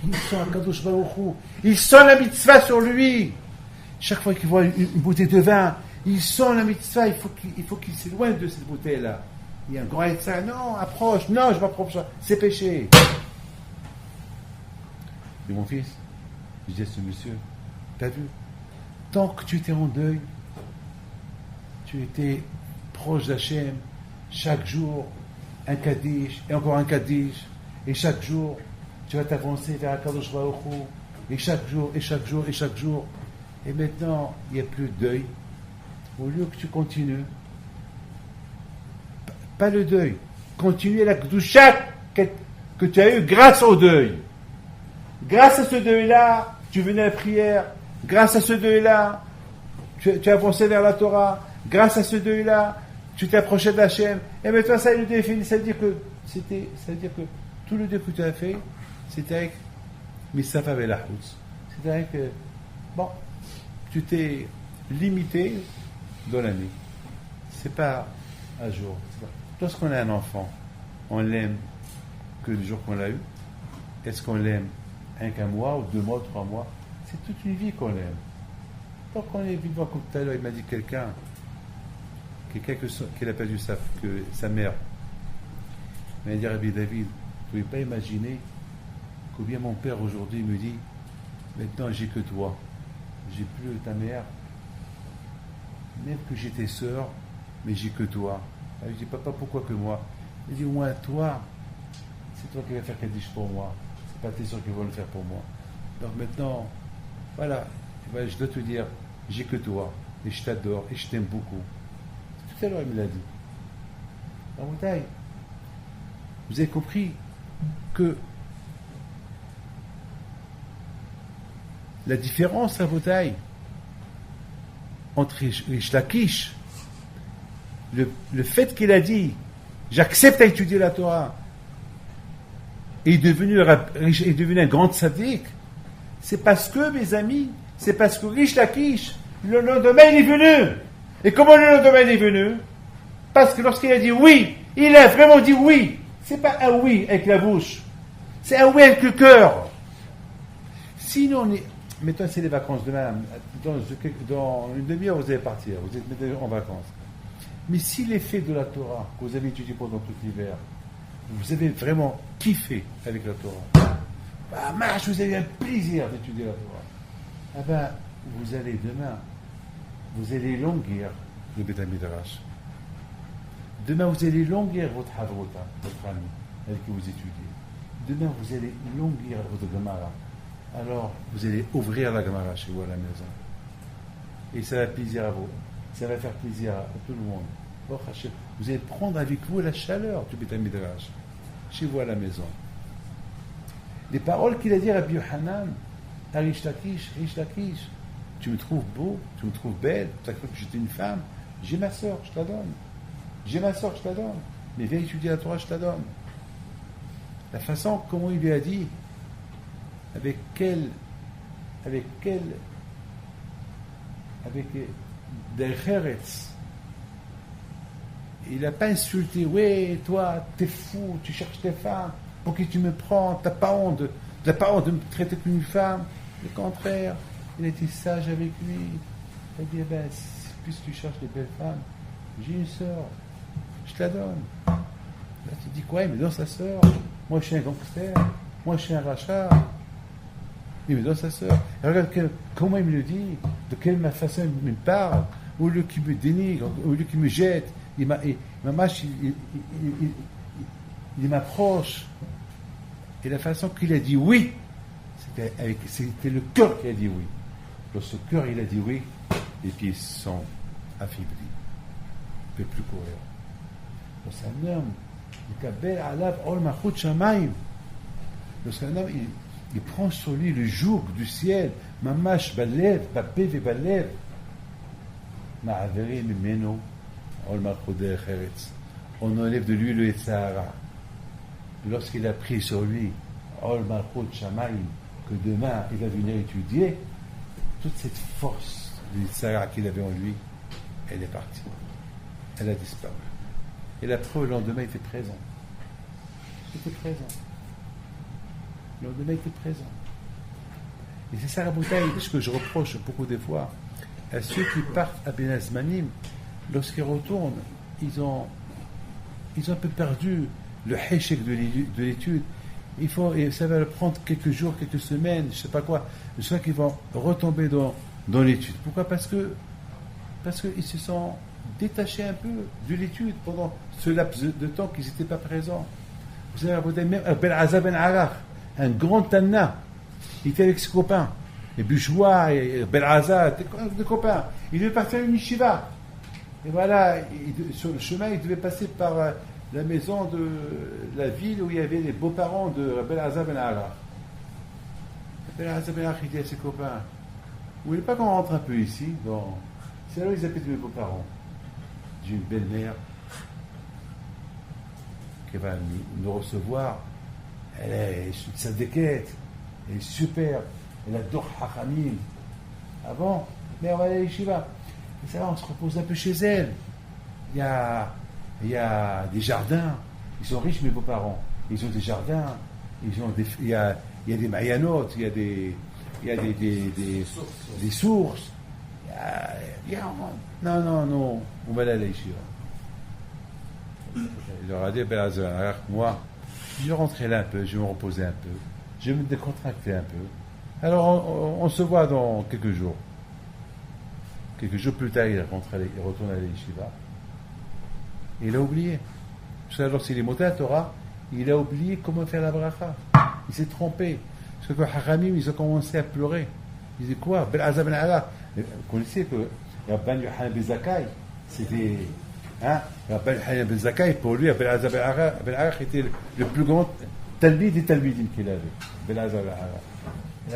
S2: il sent un kadosh baruch Hu. Il sent la mitzvah sur lui. Chaque fois qu'il voit une bouteille de vin, il sent la mitzvah. Il faut qu'il s'éloigne de cette bouteille-là. Il y a un grand ça, non, approche, non, je m'approche pas, c'est péché. Et mon fils, je dis à ce monsieur, t'as vu, tant que tu étais en deuil, tu étais proche d'Hachem, chaque jour, un Kaddish, et encore un Kaddish, et chaque jour, tu vas t'avancer vers Akadosh Baruch Hu, et chaque jour, et maintenant, il n'y a plus de deuil. Au lieu que tu continues, pas le deuil, continue la Kedusha que tu as eu grâce au deuil. Grâce à ce deuil-là, tu venais à la prière. Grâce à ce deuil-là, tu avancé vers la Torah. Grâce à ce deuil-là, tu t'approchais d'Hachem. Et maintenant, ça le définit. Ça veut dire que tout le deuil que tu as fait, c'était avec Misafa Velahutz. C'était avec, tu t'es limité dans l'année. C'est pas un jour. Lorsqu'on a un enfant, on l'aime que le jour qu'on l'a eu. Est-ce qu'on l'aime qu'un mois, ou 2 mois, ou 3 mois? C'est toute une vie qu'on l'aime. Donc on est vivant comme tout à l'heure, il m'a dit quelqu'un qui a perdu sa mère. Il m'a dit, Rabbi David, vous ne pouvez pas imaginer combien mon père aujourd'hui me dit, maintenant j'ai que toi, j'ai plus ta mère, même que j'ai tes sœurs, mais j'ai que toi. Je dis, papa, pourquoi que moi? Il dit, au moins toi, c'est toi qui vas faire Kaddish pour moi. C'est pas tes sœurs qui vont le faire pour moi. Donc maintenant, voilà, je dois te dire, j'ai que toi, et je t'adore, et je t'aime beaucoup. Tout à l'heure, il me l'a dit. Alors, vous avez compris que la différence, Rabotai, entre Rish Lakish, le fait qu'il a dit j'accepte à étudier la Torah et est devenu un grand tzaddik, c'est parce que, mes amis, c'est parce que Rish Lakish, le lendemain il est venu. Et comment le lendemain il est venu? Parce que lorsqu'il a dit oui, il a vraiment dit oui. C'est pas un oui avec la bouche, c'est un oui avec le cœur. Sinon, maintenant c'est les vacances demain, dans une demi-heure vous allez partir, vous êtes maintenant en vacances. Mais si l'effet de la Torah que vous avez étudié pendant tout l'hiver, vous avez vraiment kiffé avec la Torah, vous avez un plaisir d'étudier la Torah, vous allez demain, vous allez longuir le Beth Midrash. Demain, vous allez longuir votre Havrota, votre ami avec qui vous étudiez. Demain, vous allez longuir votre Gemara. Alors, vous allez ouvrir la Gemara chez vous à la maison. Et ça va faire plaisir à vous. Ça va faire plaisir à tout le monde. Vous allez prendre avec vous la chaleur du Beth Midrash chez vous à la maison. Les paroles qu'il a dit à Rabbi Yohanan, à Rish Lakish, tu me trouves beau, tu me trouves belle, tu as cru que j'étais une femme, j'ai ma soeur, je te la donne. J'ai ma soeur, je te la donne. Mais viens étudier la Torah, je te la donne. La façon, comment il lui a dit, avec Dercheretz. Il n'a pas insulté, ouais, toi, t'es fou, tu cherches tes femmes, pour qui tu me prends, t'as pas honte de me traiter comme une femme. Le contraire, il était sage avec lui. Il a dit, puisque tu cherches des belles femmes, j'ai une sœur, je te la donne. Là, tu dis quoi? Il me donne sa sœur. Moi, je suis un gangster, moi, je suis un rachat. Il me donne sa sœur. Regarde comment il me le dit, de quelle façon il me parle, au lieu qu'il me dénigre, au lieu qu'il me jette, il m'approche. Et la façon qu'il a dit oui, c'était le cœur qui a dit oui. Dans ce cœur, il a dit oui, les pieds sont affaiblis. Il ne peut plus courir. Lorsqu'un homme, lorsqu'un homme, il prend sur lui le joug du ciel. Mamash balev, bapev et balev. Ma'averi mimeno, ol malchut derech eretz. On enlève de lui le Yetzirah. Lorsqu'il a pris sur lui, ol malchut shamayim, que demain il va venir étudier, toute cette force du Yetzirah qu'il avait en lui, elle est partie. Elle a disparu. Et la preuve, le lendemain, il était présent. Il était présent. Le lendemain, il était présent. Et c'est ça la bouteille, ce que je reproche beaucoup des fois à ceux qui partent à Ben Azmanim, lorsqu'ils retournent, ils ont un peu perdu le héchec de l'étude. Ça va leur prendre quelques jours, quelques semaines, je ne sais pas quoi. Je sais qu'ils vont retomber dans l'étude. Pourquoi? Parce qu'ils se sont détachés un peu de l'étude pendant ce laps de temps qu'ils n'étaient pas présents. Vous savez, même Ben Azza Ben Arach, un grand Tanna, il était avec ses copains, les Bujois, et Ben Azza, des copains. Il devait partir à une yeshiva. Et voilà, sur le chemin, il devait passer par la maison de la ville où il y avait les beaux-parents de Ben Azza Ben Arach. Ben Azza Ben Arach, il dit à ses copains, vous voulez pas qu'on rentre un peu ici? Non. C'est là où ils appellent mes beaux-parents. J'ai une belle-mère qui va nous recevoir. Elle est une sadéquette, elle est superbe, elle adore Hachamim. Ah bon? Mais on va aller à l'Yeshiva. Et ça va, on se repose un peu chez elle. Il y a des jardins. Ils sont riches, mes beaux-parents. Ils ont des jardins. Il y a des maïanotes, il y a des sources. Non, on va aller à l'Yeshiva. Il leur a dit, moi, je vais rentrer là un peu, je vais me reposer un peu, je vais me décontracter un peu. Alors, on se voit dans quelques jours. Quelques jours plus tard, il retourne à l'Yeshiva. Et il a oublié. Parce que lorsqu'il est monté à Torah, il a oublié comment faire la bracha. Il s'est trompé. Parce que les Hachamim, ils ont commencé à pleurer. Ils disaient quoi? Ben Azza Ben Arach. Vous connaissez que Rabban Yochanan ben Zakkai, c'était. Rabban Yochanan ben Zakkai, pour lui, Ben Azza Ben Arach était le plus grand talmid des talmidim qu'il avait. Ben Azza Ben Arach. Ils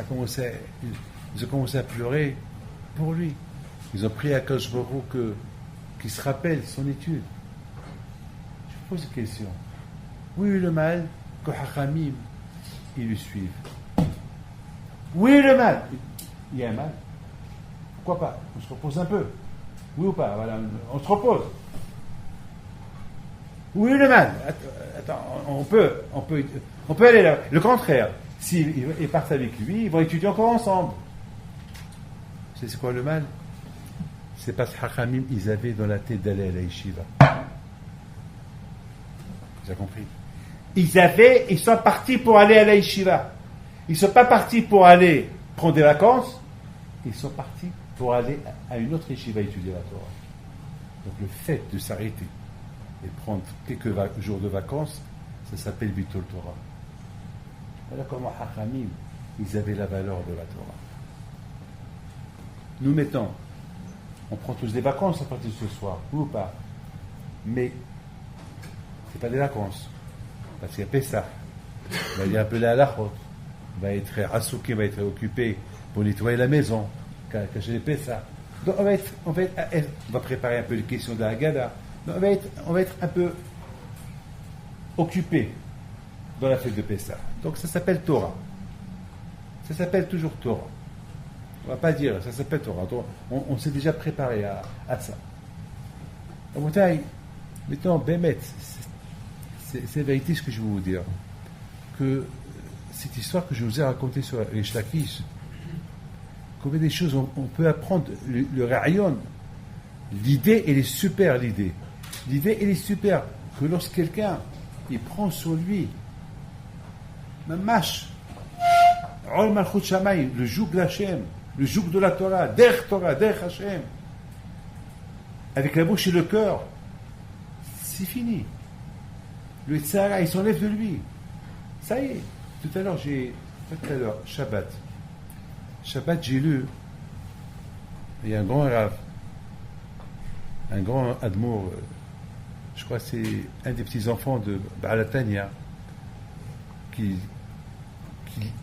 S2: ont commencé à pleurer pour lui. Ils ont prié à Kadosh Baruch Hu qu'il se rappelle son étude. Je vous pose une question. Oui, le mal, que Hachamim, ils le suivent. Oui, le mal. Il y a un mal. Pourquoi pas? On se repose un peu. Oui ou pas? Voilà, on se repose. Oui, le mal. Attends, on peut aller là. Le contraire. S'ils partent avec lui, ils vont étudier encore ensemble. C'est quoi le mal? C'est parce que Hachamim, ils avaient dans la tête d'aller à la yeshiva. Vous avez compris? Ils sont partis pour aller à la yeshiva. Ils ne sont pas partis pour aller prendre des vacances. Ils sont partis pour aller à une autre yeshiva étudier la Torah. Donc le fait de s'arrêter et prendre quelques jours de vacances, ça s'appelle Bittul Torah. Voilà comment Hachamim, ils avaient la valeur de la Torah. Nous mettons, on prend tous des vacances à partir de ce soir, ou pas. Mais ce n'est pas des vacances. Parce qu'il y a Pessah. Il va aller appeler à la chôte. Il va être assouké, va être occupé pour nettoyer la maison, cacher les Pessah. Donc on va préparer un peu les questions de la Haggadah. On va être un peu occupé dans la fête de Pessah. Donc ça s'appelle Torah. Ça s'appelle toujours Torah. On ne va pas dire, ça s'appelle Torah. On s'est déjà préparé à ça. Maintenant, Bémet, c'est la vérité ce que je veux vous dire. Que cette histoire que je vous ai racontée sur les Shlakish, combien des choses on peut apprendre, le rayon, l'idée, elle est super, l'idée. L'idée, elle est super. Que lorsque quelqu'un, il prend sur lui, Mamash, le joug d'Hachem, le joug de la Torah, der Hashem, avec la bouche et le cœur, c'est fini. Le Yetzirah, il s'enlève de lui. Ça y est. Tout à l'heure, Shabbat, j'ai lu, il y a un grand Rav, un grand Admour, je crois que c'est un des petits-enfants de Baalatania, qui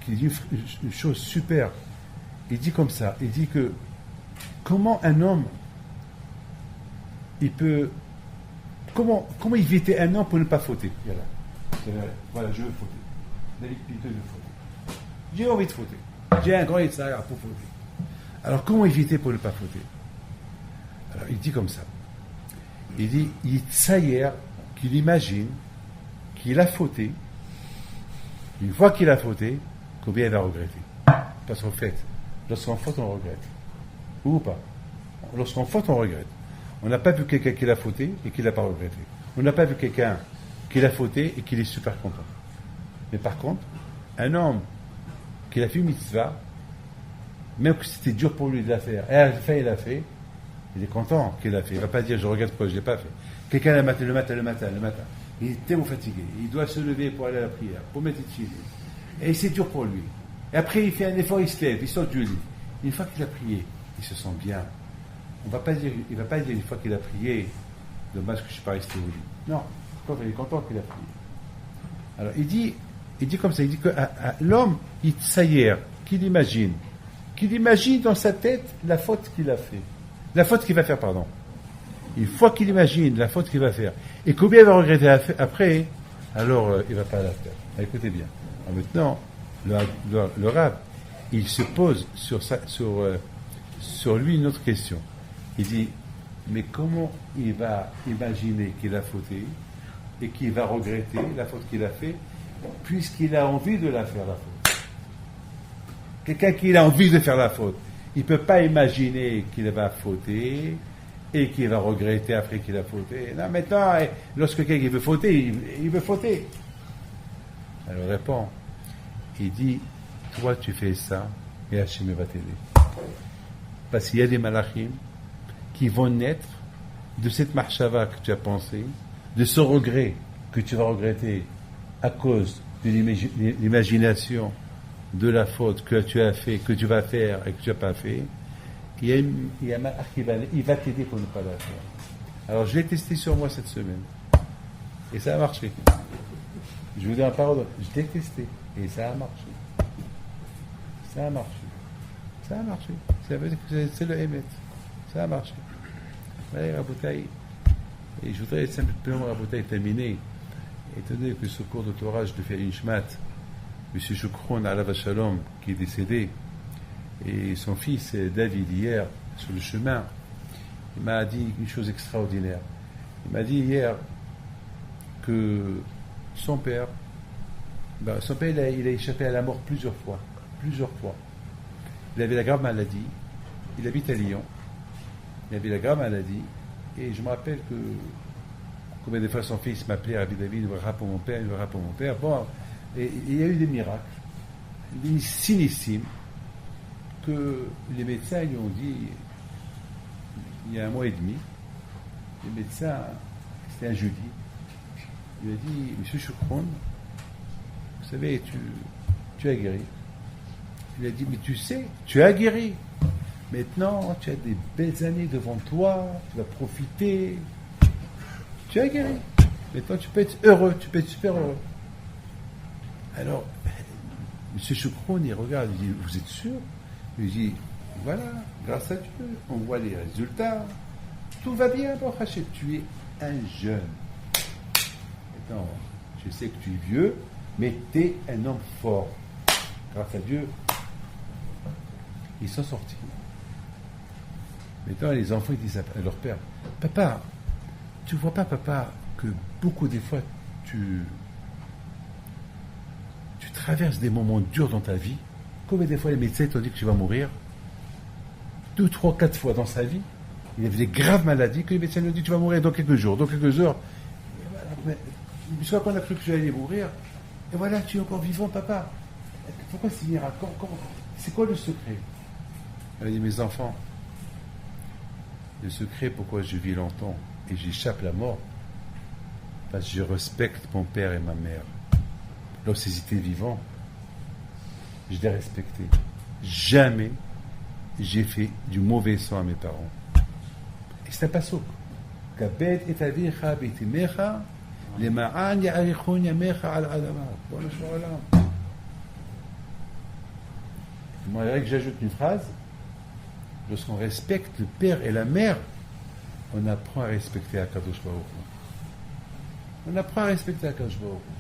S2: qui dit une chose super. Il dit comme ça, il dit que comment un homme, il peut... Comment éviter un homme pour ne pas fauter? Voilà, je veux fauter. David Pinto veut fauter. J'ai envie de fauter. J'ai un grand Yitzhak pour fauter. Alors comment éviter pour ne pas fauter? Alors il dit comme ça. Il dit, Yitzhak, qu'il imagine qu'il a fauté. Une fois qu'il a fauté, combien il va regretter? Parce qu'en fait, lorsqu'on faute, on regrette. Ou pas? Lorsqu'on faute, on regrette. On n'a pas vu quelqu'un qui l'a fauté et qui ne l'a pas regretté. On n'a pas vu quelqu'un qui l'a fauté et qui est super content. Mais par contre, un homme qui a fait une mitzvah, même que c'était dur pour lui de la faire, et à la fin il l'a fait, il est content qu'il l'a fait. Il ne va pas dire je regrette pourquoi je ne l'ai pas fait. Quelqu'un le matin, il est tellement fatigué, il doit se lever pour aller à la prière, pour méditer. Et c'est dur pour lui. Et après il fait un effort, il se lève, il sort du lit. Une fois qu'il a prié, il se sent bien. Il ne va pas dire une fois qu'il a prié, dommage que je ne suis pas resté au lit. Non, quand il est content qu'il a prié. Alors il dit comme ça, il dit que l'homme, Yitzhak, qu'il imagine dans sa tête la faute qu'il a fait. La faute qu'il va faire, pardon. Une fois qu'il imagine la faute qu'il va faire, et combien il va regretter après, alors il ne va pas la faire. Alors, écoutez bien. Alors, maintenant, le Rav, il se pose sur lui une autre question. Il dit, mais comment il va imaginer qu'il a fauté et qu'il va regretter la faute qu'il a fait, puisqu'il a envie de la faire, la faute. Quelqu'un qui a envie de faire la faute, il ne peut pas imaginer qu'il va fauter et qu'il va regretter après qu'il a fauté. Non, maintenant, lorsque quelqu'un veut fauter, il veut fauter. Alors il répond, il dit, toi tu fais ça, et Hachem va t'aider. Parce qu'il y a des malachim qui vont naître de cette marchava que tu as pensé, de ce regret que tu vas regretter à cause de l'imagination de la faute que tu as fait, que tu vas faire et que tu n'as pas fait. Il y a un malach qui va t'aider pour ne pas la faire. Alors je l'ai testé sur moi cette semaine et ça a marché. Je vous dis en parole, je l'ai testé et ça a marché. Ça a marché. Ça veut dire que c'est le émet. Ça a marché. Allez, Raboutaï. Et je voudrais simplement, Raboutaï, terminer. Étant donné que ce cours de Torah, je le fais à Inchmat, M. Choukron, Alav Shalom, qui est décédé, et son fils, David, hier, sur le chemin, il m'a dit une chose extraordinaire. Il m'a dit hier que son père, il a échappé à la mort plusieurs fois. Il avait la grave maladie, il habite à Lyon, il avait la grave maladie, et je me rappelle que combien de fois son fils m'appelait Rabbi David, il verra pour mon père. Bon, et il y a eu des miracles, des signissimes, que les médecins lui ont dit, il y a 1 mois et demi, les médecins, c'était un jeudi, il lui a dit, Monsieur Choukron, vous savez, tu as guéri. Il a dit, mais tu sais, tu as guéri. Maintenant, tu as des belles années devant toi, tu vas profiter. Tu as guéri. Maintenant, tu peux être heureux, tu peux être super heureux. Alors, M. Choukron, il regarde, il dit, vous êtes sûr? Il dit, voilà, grâce à Dieu, on voit les résultats. Tout va bien, Baruch Hashem. Tu es un jeune. Maintenant, je sais que tu es vieux, mais tu es un homme fort. Grâce à Dieu, ils sont sortis. Maintenant, les enfants, ils disent à leur père, papa, tu vois pas, papa, que beaucoup des fois, tu traverses des moments durs dans ta vie. Combien des fois les médecins t'ont dit que tu vas mourir? 2, 3, 4 fois dans sa vie. Il avait des graves maladies que les médecins lui ont dit tu vas mourir dans quelques jours. Jusqu'à qu'on a cru que tu allais mourir. Et voilà, tu es encore vivant, papa. Pourquoi c'est miracle? C'est quoi le secret? Elle a dit, mes enfants, le secret pourquoi je vis longtemps et j'échappe la mort, parce que je respecte mon père et ma mère. Lorsqu'ils étaient vivants, je les respectais. Jamais j'ai fait du mauvais sang à mes parents. Et c'est un passouk. Kabed et avicha betimecha lema'an ya'arichun yamecha al adama. Moi, que j'ajoute une phrase. Lorsqu'on respecte le père et la mère, on apprend à respecter Akadosh Baruch Hu. On apprend à respecter Akadosh Baruch Hu.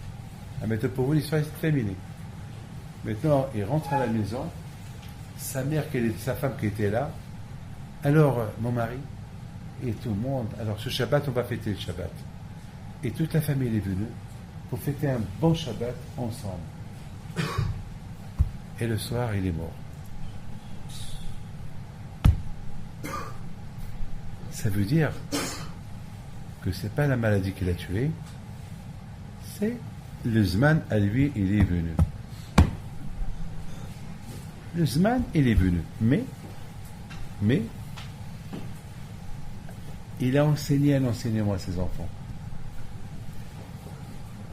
S2: Ah, maintenant, pour vous, l'histoire est terminée. Maintenant, il rentre à la maison. Sa mère, sa femme qui était là. Alors, mon mari et tout le monde. Alors, ce Shabbat, on va fêter le Shabbat. Et toute la famille est venue pour fêter un bon Shabbat ensemble. Et le soir, il est mort. Ça veut dire que c'est pas la maladie qui l'a tué, c'est le Zman à lui, il est venu. Le Zman, il est venu. Mais, il a enseigné un enseignement à ses enfants.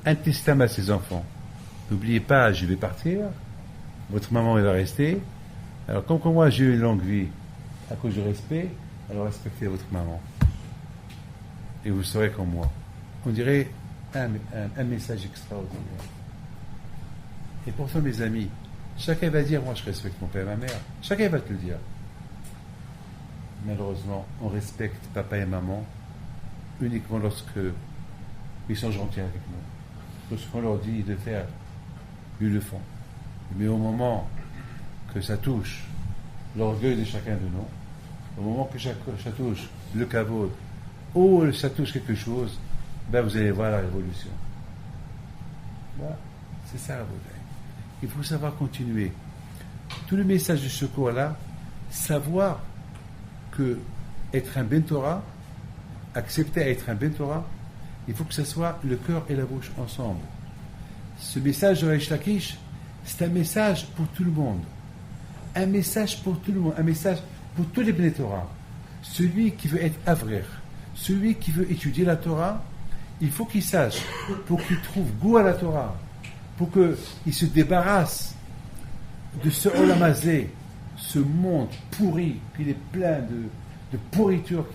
S2: Un testament à ses enfants. N'oubliez pas, je vais partir, votre maman elle va rester. Alors, comme moi j'ai eu une longue vie à cause du respect, alors respectez votre maman. Et vous serez comme moi. On dirait un message extraordinaire. Et pourtant, mes amis, chacun va dire, moi je respecte mon père et ma mère. Chacun va te le dire. Malheureusement, on respecte papa et maman uniquement lorsque ils sont gentils avec nous. Lorsqu'on leur dit de faire, ils le font. Mais au moment que ça touche l'orgueil de chacun de nous, au moment que ça touche le kavod, ou ça touche quelque chose, ben vous allez voir la révolution. Voilà. C'est ça la beauté. Il faut savoir continuer. Tout le message de ce cours-là, savoir que être un Ben Torah, accepter à être un Ben Torah, il faut que ce soit le cœur et la bouche ensemble. Ce message de Reish Lakish, c'est un message pour tout le monde. Un message pour tout le monde. Un message pour tous les Ben Torah. Celui qui veut être avrer, celui qui veut étudier la Torah, il faut qu'il sache, pour qu'il trouve goût à la Torah, pour qu'il se débarrasse de ce olamazé, ce monde pourri, qu'il est plein de pourriture,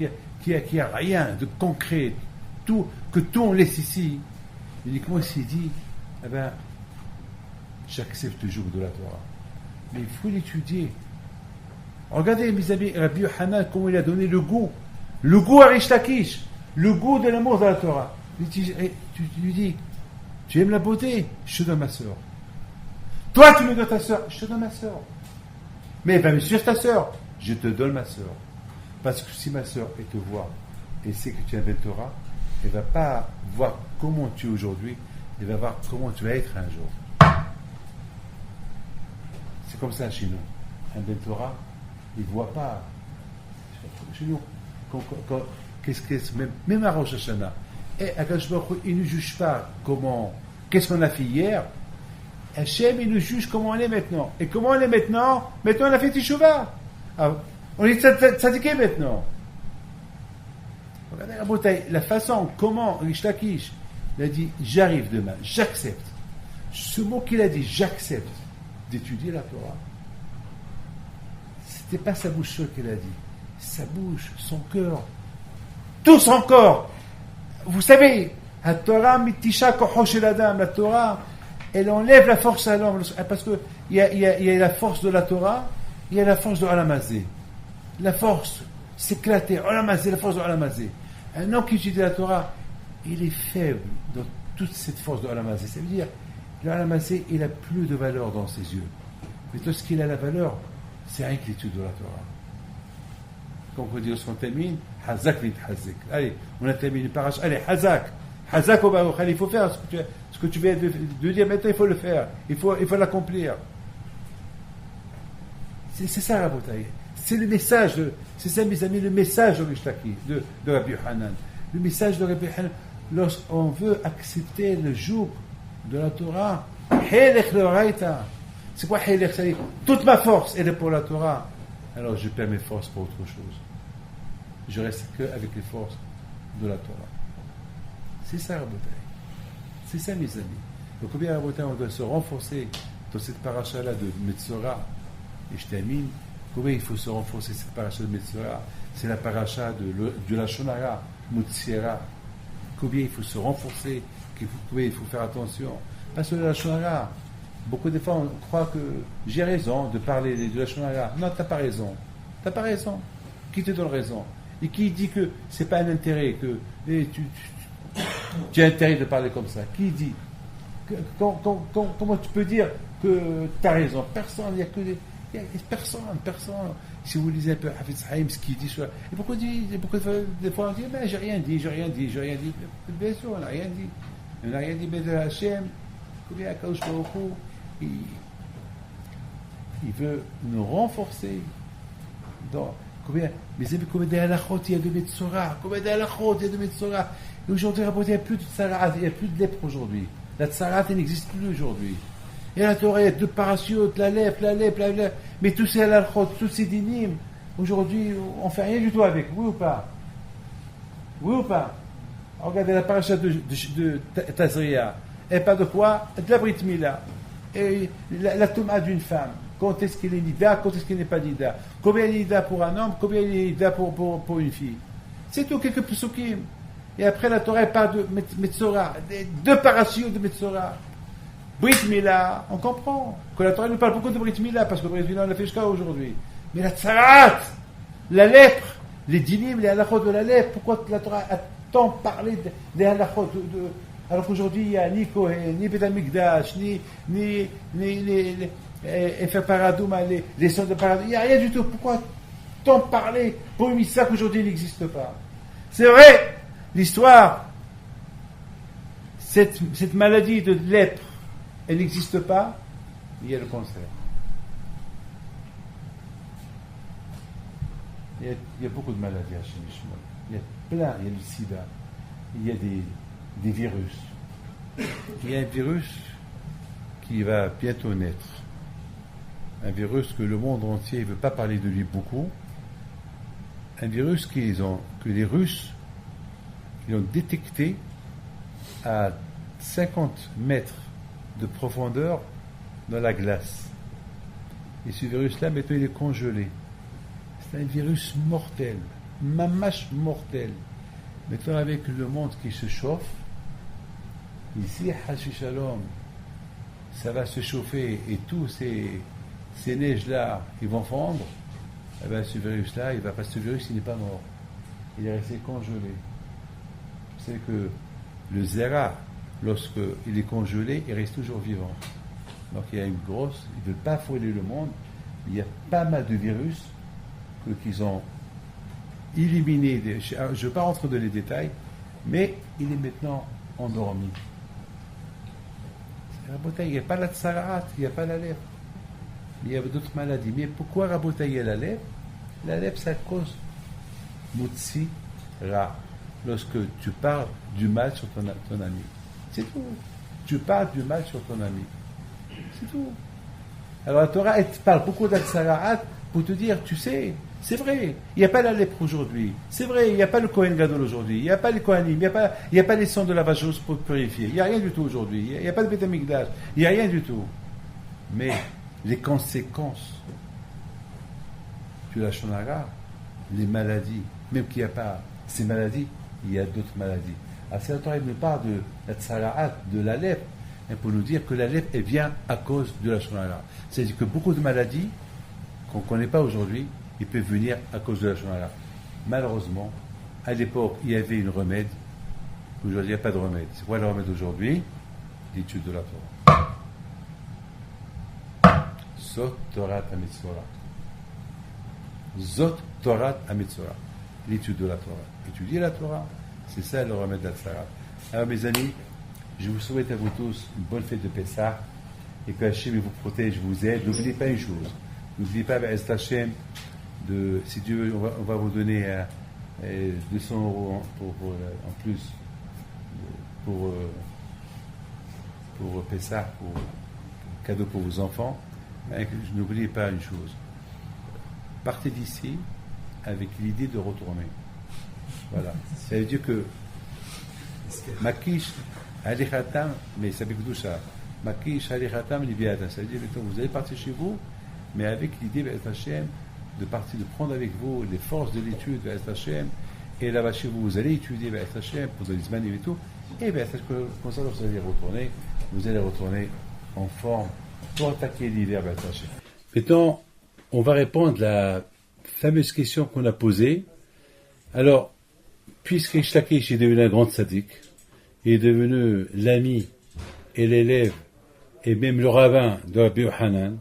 S2: qui a rien de concret, que tout on laisse ici. Uniquement il s'est dit, eh ben, j'accepte le joug de la Torah. Mais il faut l'étudier. Regardez, mes amis, Rabbi Yochanan, comment il a donné le goût à Reish Lakish, le goût de l'amour de la Torah. Tu lui dis, tu aimes la beauté, je te donne ma soeur. Toi, tu me donnes ta soeur, je te donne ma soeur. Mais elle va me suivre ta soeur, je te donne ma soeur. Parce que si ma soeur, elle te voit et sait que tu es un Ben Torah, elle ne va pas voir comment tu es aujourd'hui, elle va voir comment tu vas être un jour. C'est comme ça chez nous. Un Ben Torah, il ne voit pas. Chez nous, même à Rosh Hashanah, et Akadosh Baruch Hu, il ne juge pas qu'est-ce qu'on a fait hier. Hachem, il nous juge comment on est maintenant. Et comment on est maintenant? Maintenant, on a fait Teshuvah. On est tzadiké maintenant. Regardez la façon comment Reish Lakish il a dit j'arrive demain, j'accepte. Ce mot qu'il a dit, j'accepte d'étudier la Torah, c'était pas sa bouche seule qu'il a dit, sa bouche, son cœur, tout son corps. Vous savez, la Torah mitisha koho shel adam, la Torah, elle enlève la force à l'homme, parce que il y a la force de la Torah, il y a la force de Olamazé. La force s'éclater, Olamazé, la force de Olamazé. Un homme qui étudie la Torah, il est faible dans toute cette force de Olamazé. Ça veut dire, l'Olamazé, il a plus de valeur dans ses yeux. Mais tout ce qu'il a la valeur, c'est rien que l'étude de la Torah. Comme on dit lorsqu'on termine, Hazak vit Hazak. Allez, on a terminé par H. Allez, Hazak. Hazak au Baruch. Allez, il faut faire ce que tu viens de dire maintenant, il faut le faire. Il faut l'accomplir. C'est ça la bataille. C'est le message, c'est ça mes amis, le message de Reish Lakish, de Rabbi Yochanan. Le message de Rabbi Yochanan, lorsqu'on veut accepter le joug de la Torah, Helech l'oraita. C'est quoi Helech? Ça dit, toute ma force elle est pour la Torah. Alors je perds mes forces pour autre chose. Je reste qu'avec les forces de la Torah. C'est ça la bataille. C'est ça mes amis. Donc combien on doit se renforcer dans cette paracha-là de Metzora. Et je termine. Combien il faut se renforcer cette paracha de Metzora? C'est la paracha de la Shonara, Mutsira. Combien il faut se renforcer, combien il faut faire attention. Parce que la Shonara, beaucoup de fois, on croit que j'ai raison de parler de la Shonara. Non, t'as pas raison. T'as pas raison. Qui te donne raison? Et qui dit que c'est pas un intérêt, que tu as intérêt de parler comme ça? Qui dit? Comment tu peux dire que tu as raison? Personne, il n'y a que personne. Si vous lisez un peu Hafez Haïm, ce qu'il dit sur. Et beaucoup de fois on dit, mais j'ai rien dit. Bien sûr, on n'a rien dit. On n'a rien dit, mais de Hachem, combien Akadosh Baruch Hu, il veut nous renforcer dans. Mais c'est combien d'halachot il y a de Metzora? Et aujourd'hui, il n'y a plus de tsarat, il n'y a plus de lèpre aujourd'hui. La tsarat, elle n'existe plus aujourd'hui. Et la Torah, il y a deux parachutes, la lèpre. Mais tous ces halachot, tous ces dinim, aujourd'hui, on ne fait rien du tout avec. Oui ou pas? Regardez la paracha de Tazria. Elle parle de quoi? De la Brit Mila. Et la Touma d'une femme. Quand est-ce qu'il est nida, quand est-ce qu'il n'est pas nida? Combien il est nida pour un homme, combien il est nida pour une fille? C'est tout, quelques psukim. Et après la Torah parle de Metzora, deux parachutes de Metzora. Brit Mila, on comprend que la Torah nous parle beaucoup de Brit Mila, parce que Brit Mila on l'a fait jusqu'à aujourd'hui. Mais la tsarat, la lèpre, les dinim, les halachot de la lèpre, pourquoi la Torah a tant parlé des halachot alors qu'aujourd'hui il n'y a ni Kohen, ni Bet HaMikdash, ni faire paradouma, les sons de paradouma, il n'y a rien du tout. Pourquoi tant parler pour une missa qu'aujourd'hui il n'existe pas? C'est vrai, l'histoire, cette maladie de lèpre, elle n'existe pas, il y a le cancer. Il y a beaucoup de maladies à Shemishmol. Il y a plein, il y a le sida, il y a des virus. Il y a un virus qui va bientôt naître. Un virus que le monde entier ne veut pas parler de lui beaucoup. Un virus que les Russes ils ont détecté à 50 mètres de profondeur dans la glace. Et ce virus-là, maintenant, il est congelé. C'est un virus mortel, mamache mortel. Maintenant, avec le monde qui se chauffe, ici, Hashi Shalom, ça va se chauffer et tous ces neiges-là, ils vont fondre. Eh bien, ce virus-là, parce que ce virus, il n'est pas mort. Il est resté congelé. Vous savez que le zera, lorsqu'il est congelé, il reste toujours vivant. Donc il y a une grosse, ils ne veulent pas fouler le monde, il y a pas mal de virus qu'ils ont éliminés. Je ne veux pas rentrer dans les détails, mais il est maintenant endormi. Il n'y a pas la tsarat, il n'y a pas la lèpre. Il y a d'autres maladies. Mais pourquoi rabotailler la lèpre? La lèpre, ça cause mutsi ra. Lorsque tu parles du mal sur ton ami. C'est tout. Tu parles du mal sur ton ami. C'est tout. Alors la Torah, elle te parle beaucoup d'al-Sara'at pour te dire, tu sais, c'est vrai, il n'y a pas la lèpre aujourd'hui. C'est vrai, il n'y a pas le Kohen Gadol aujourd'hui. Il n'y a pas les Kohanim, il n'y a pas les sangs de la vacheuse pour purifier. Il n'y a rien du tout aujourd'hui. Il n'y a pas de Beth Amikdash. Il n'y a rien du tout. Mais les conséquences de la Shonara, les maladies, même qu'il n'y a pas ces maladies, il y a d'autres maladies. Alors, si la Torah nous parle de la tsara'at, de la lèpre, pour nous dire que la lèpre, elle vient à cause de la shonara. C'est-à-dire que beaucoup de maladies qu'on ne connaît pas aujourd'hui, ils peuvent venir à cause de la shonara. Malheureusement, à l'époque, il y avait un remède. Aujourd'hui, il n'y a pas de remède. C'est quoi le remède aujourd'hui? L'étude de la Torah. Zot Torat Amitzora. Zot Torat Amitzora. L'étude de la Torah. Étudier la Torah, c'est ça le remède d'Al-Sarat. Alors mes amis, je vous souhaite à vous tous une bonne fête de Pessah et que Hachem vous protège, vous aide. N'oubliez pas une chose, n'oubliez pas Hachem, si Dieu veut, on va vous donner 200 € en plus pour Pessah, pour cadeau pour vos enfants. N'oubliez pas une chose, partez d'ici avec l'idée de retourner. Voilà. Ça veut dire que Makish Alichatam, mais ça veut dire ça. Makish Alichatam Libiata. Ça veut dire que vous allez partir chez vous, mais avec l'idée de partir, de prendre avec vous les forces de l'étude et là-bas chez vous, vous allez étudier pour des zmanim et tout, et comme ça, vous allez retourner en forme pour attaquer l'hiver. Maintenant, on va répondre à la fameuse question qu'on a posée. Alors, puisque Rish Lakish est devenu un grand tzaddik, il est devenu l'ami et l'élève et même le rabbin de Rabbi Yochanan,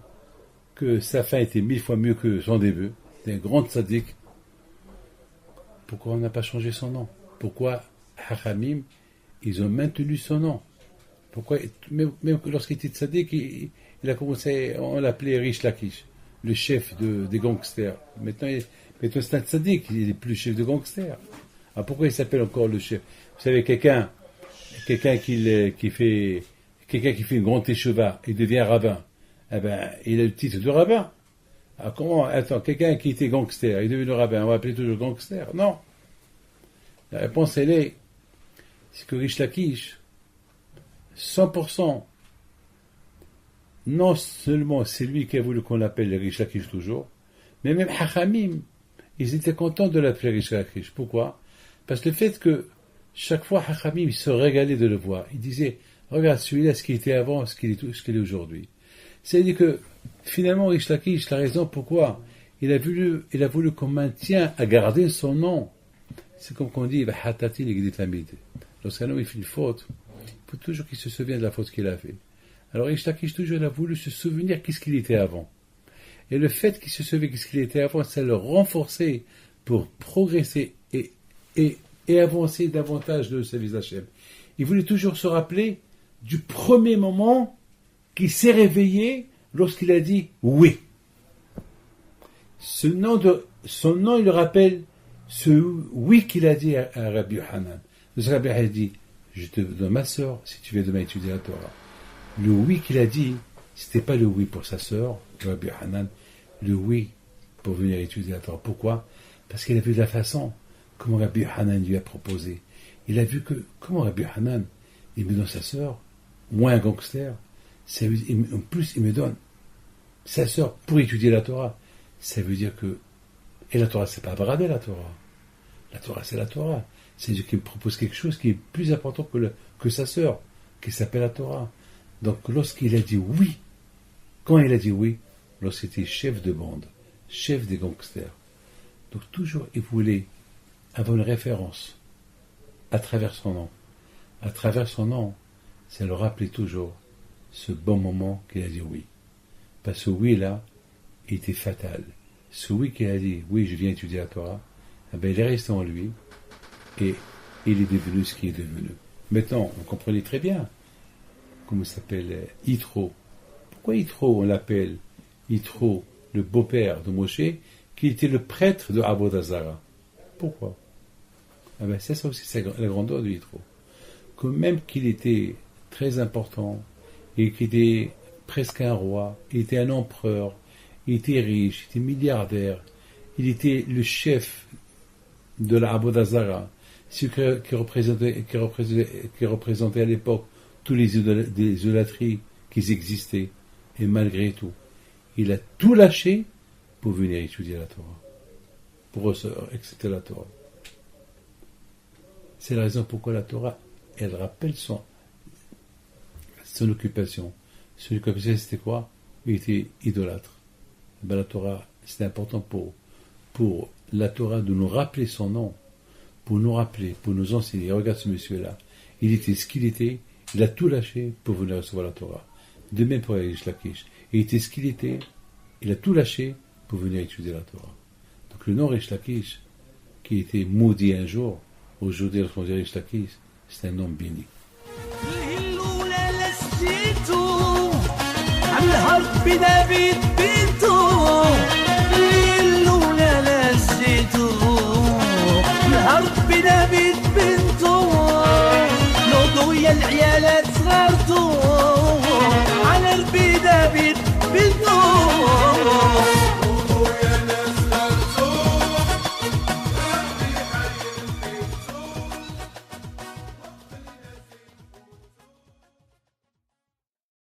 S2: que sa fin était 1000 fois mieux que son début, c'est un grand tzaddik, pourquoi on n'a pas changé son nom? Pourquoi Hachamim, ils ont maintenu son nom? Pourquoi, même lorsqu'il était tzaddik, il a commencé, on l'appelait Rish Lakish, le chef des gangsters. Maintenant c'est un tzaddik, il n'est plus chef de gangsters. Alors pourquoi il s'appelle encore le chef? Vous savez, quelqu'un qui fait une grande écheva, il devient rabbin. Eh ben, il a le titre de rabbin. Alors comment? Attends, quelqu'un qui était gangster, il est devenu rabbin, on va appeler toujours gangster? Non. La réponse, c'est que Rish Lakish, 100%, non seulement c'est lui qui a voulu qu'on l'appelle Rish Lakish toujours, mais même Hachamim, ils étaient contents de l'appeler Rish Lakish. Pourquoi? Parce que le fait que chaque fois Hachamim, il se régalait de le voir. Il disait, regarde celui-là, ce qu'il était avant, ce qu'il est aujourd'hui. C'est-à-dire que finalement, Rish Lakish, la raison pourquoi il a voulu qu'on maintienne à garder son nom. C'est comme qu'on dit, lorsqu'un homme fait une faute, il faut toujours qu'il se souvienne de la faute qu'il a fait. Alors Rish Lakish, toujours, il a voulu se souvenir qu'est-ce qu'il était avant. Et le fait qu'il se souvienne qu'est-ce qu'il était avant, ça le renforçait pour progresser et avancer davantage de service d'Hachem. Il voulait toujours se rappeler du premier moment qu'il s'est réveillé lorsqu'il a dit oui. Son nom, il le rappelle ce oui qu'il a dit à Rabbi Yochanan. Le Rabbi a dit, je te donne ma sœur si tu veux demain étudier la Torah. Le oui qu'il a dit, c'était pas le oui pour sa sœur, Rabbi Yochanan, le oui pour venir étudier la Torah. Pourquoi? Parce qu'il a vu de la façon comment Rabbi Yochanan lui a proposé. Il a vu que, comment Rabbi Yochanan, il me donne sa sœur, moi un gangster, en plus il me donne sa sœur pour étudier la Torah. Ça veut dire que, et la Torah c'est pas brader la Torah. La Torah c'est la Torah. C'est-à-dire qu'il me propose quelque chose qui est plus important que sa sœur, qui s'appelle la Torah. Donc lorsqu'il a dit oui, quand il a dit oui, lorsqu'il était chef de bande, chef des gangsters, donc toujours il voulait avoir une référence à travers son nom. À travers son nom, ça le rappelait toujours ce bon moment qu'il a dit oui. Parce que ce oui-là était fatal. Ce oui qu'il a dit, oui, je viens étudier la Torah, eh bien, il est resté en lui et il est devenu ce qu'il est devenu. Maintenant, on comprenait très bien comment il s'appelle Yitro. Pourquoi Yitro, on l'appelle Yitro, le beau-père de Moshe, qui était le prêtre de Avodah Zarah? Pourquoi? Ah ben, c'est ça aussi, c'est la grandeur de Yitro. Que même qu'il était très important, et qu'il était presque un roi, il était un empereur, il était riche, il était milliardaire, il était le chef de la Avodah Zarah, celui qui représentait à l'époque tous les idolâtries qui existaient, et malgré tout, il a tout lâché pour venir étudier la Torah, pour accepter la Torah. C'est la raison pourquoi la Torah, elle rappelle son occupation. Son occupation, c'était quoi? Il était idolâtre. Ben, la Torah, c'était important pour la Torah de nous rappeler son nom, pour nous rappeler, pour nous enseigner. Regarde ce monsieur-là. Il était ce qu'il était, il a tout lâché pour venir recevoir la Torah. De même pour Rish Lakish. Il était ce qu'il était, il a tout lâché pour venir étudier la Torah. Donc le nom Rish Lakish, qui était maudit un jour, aujourd'hui, lorsqu'on dit Rish Lakish, c'est un nom béni.
S3: العيالات صغرتو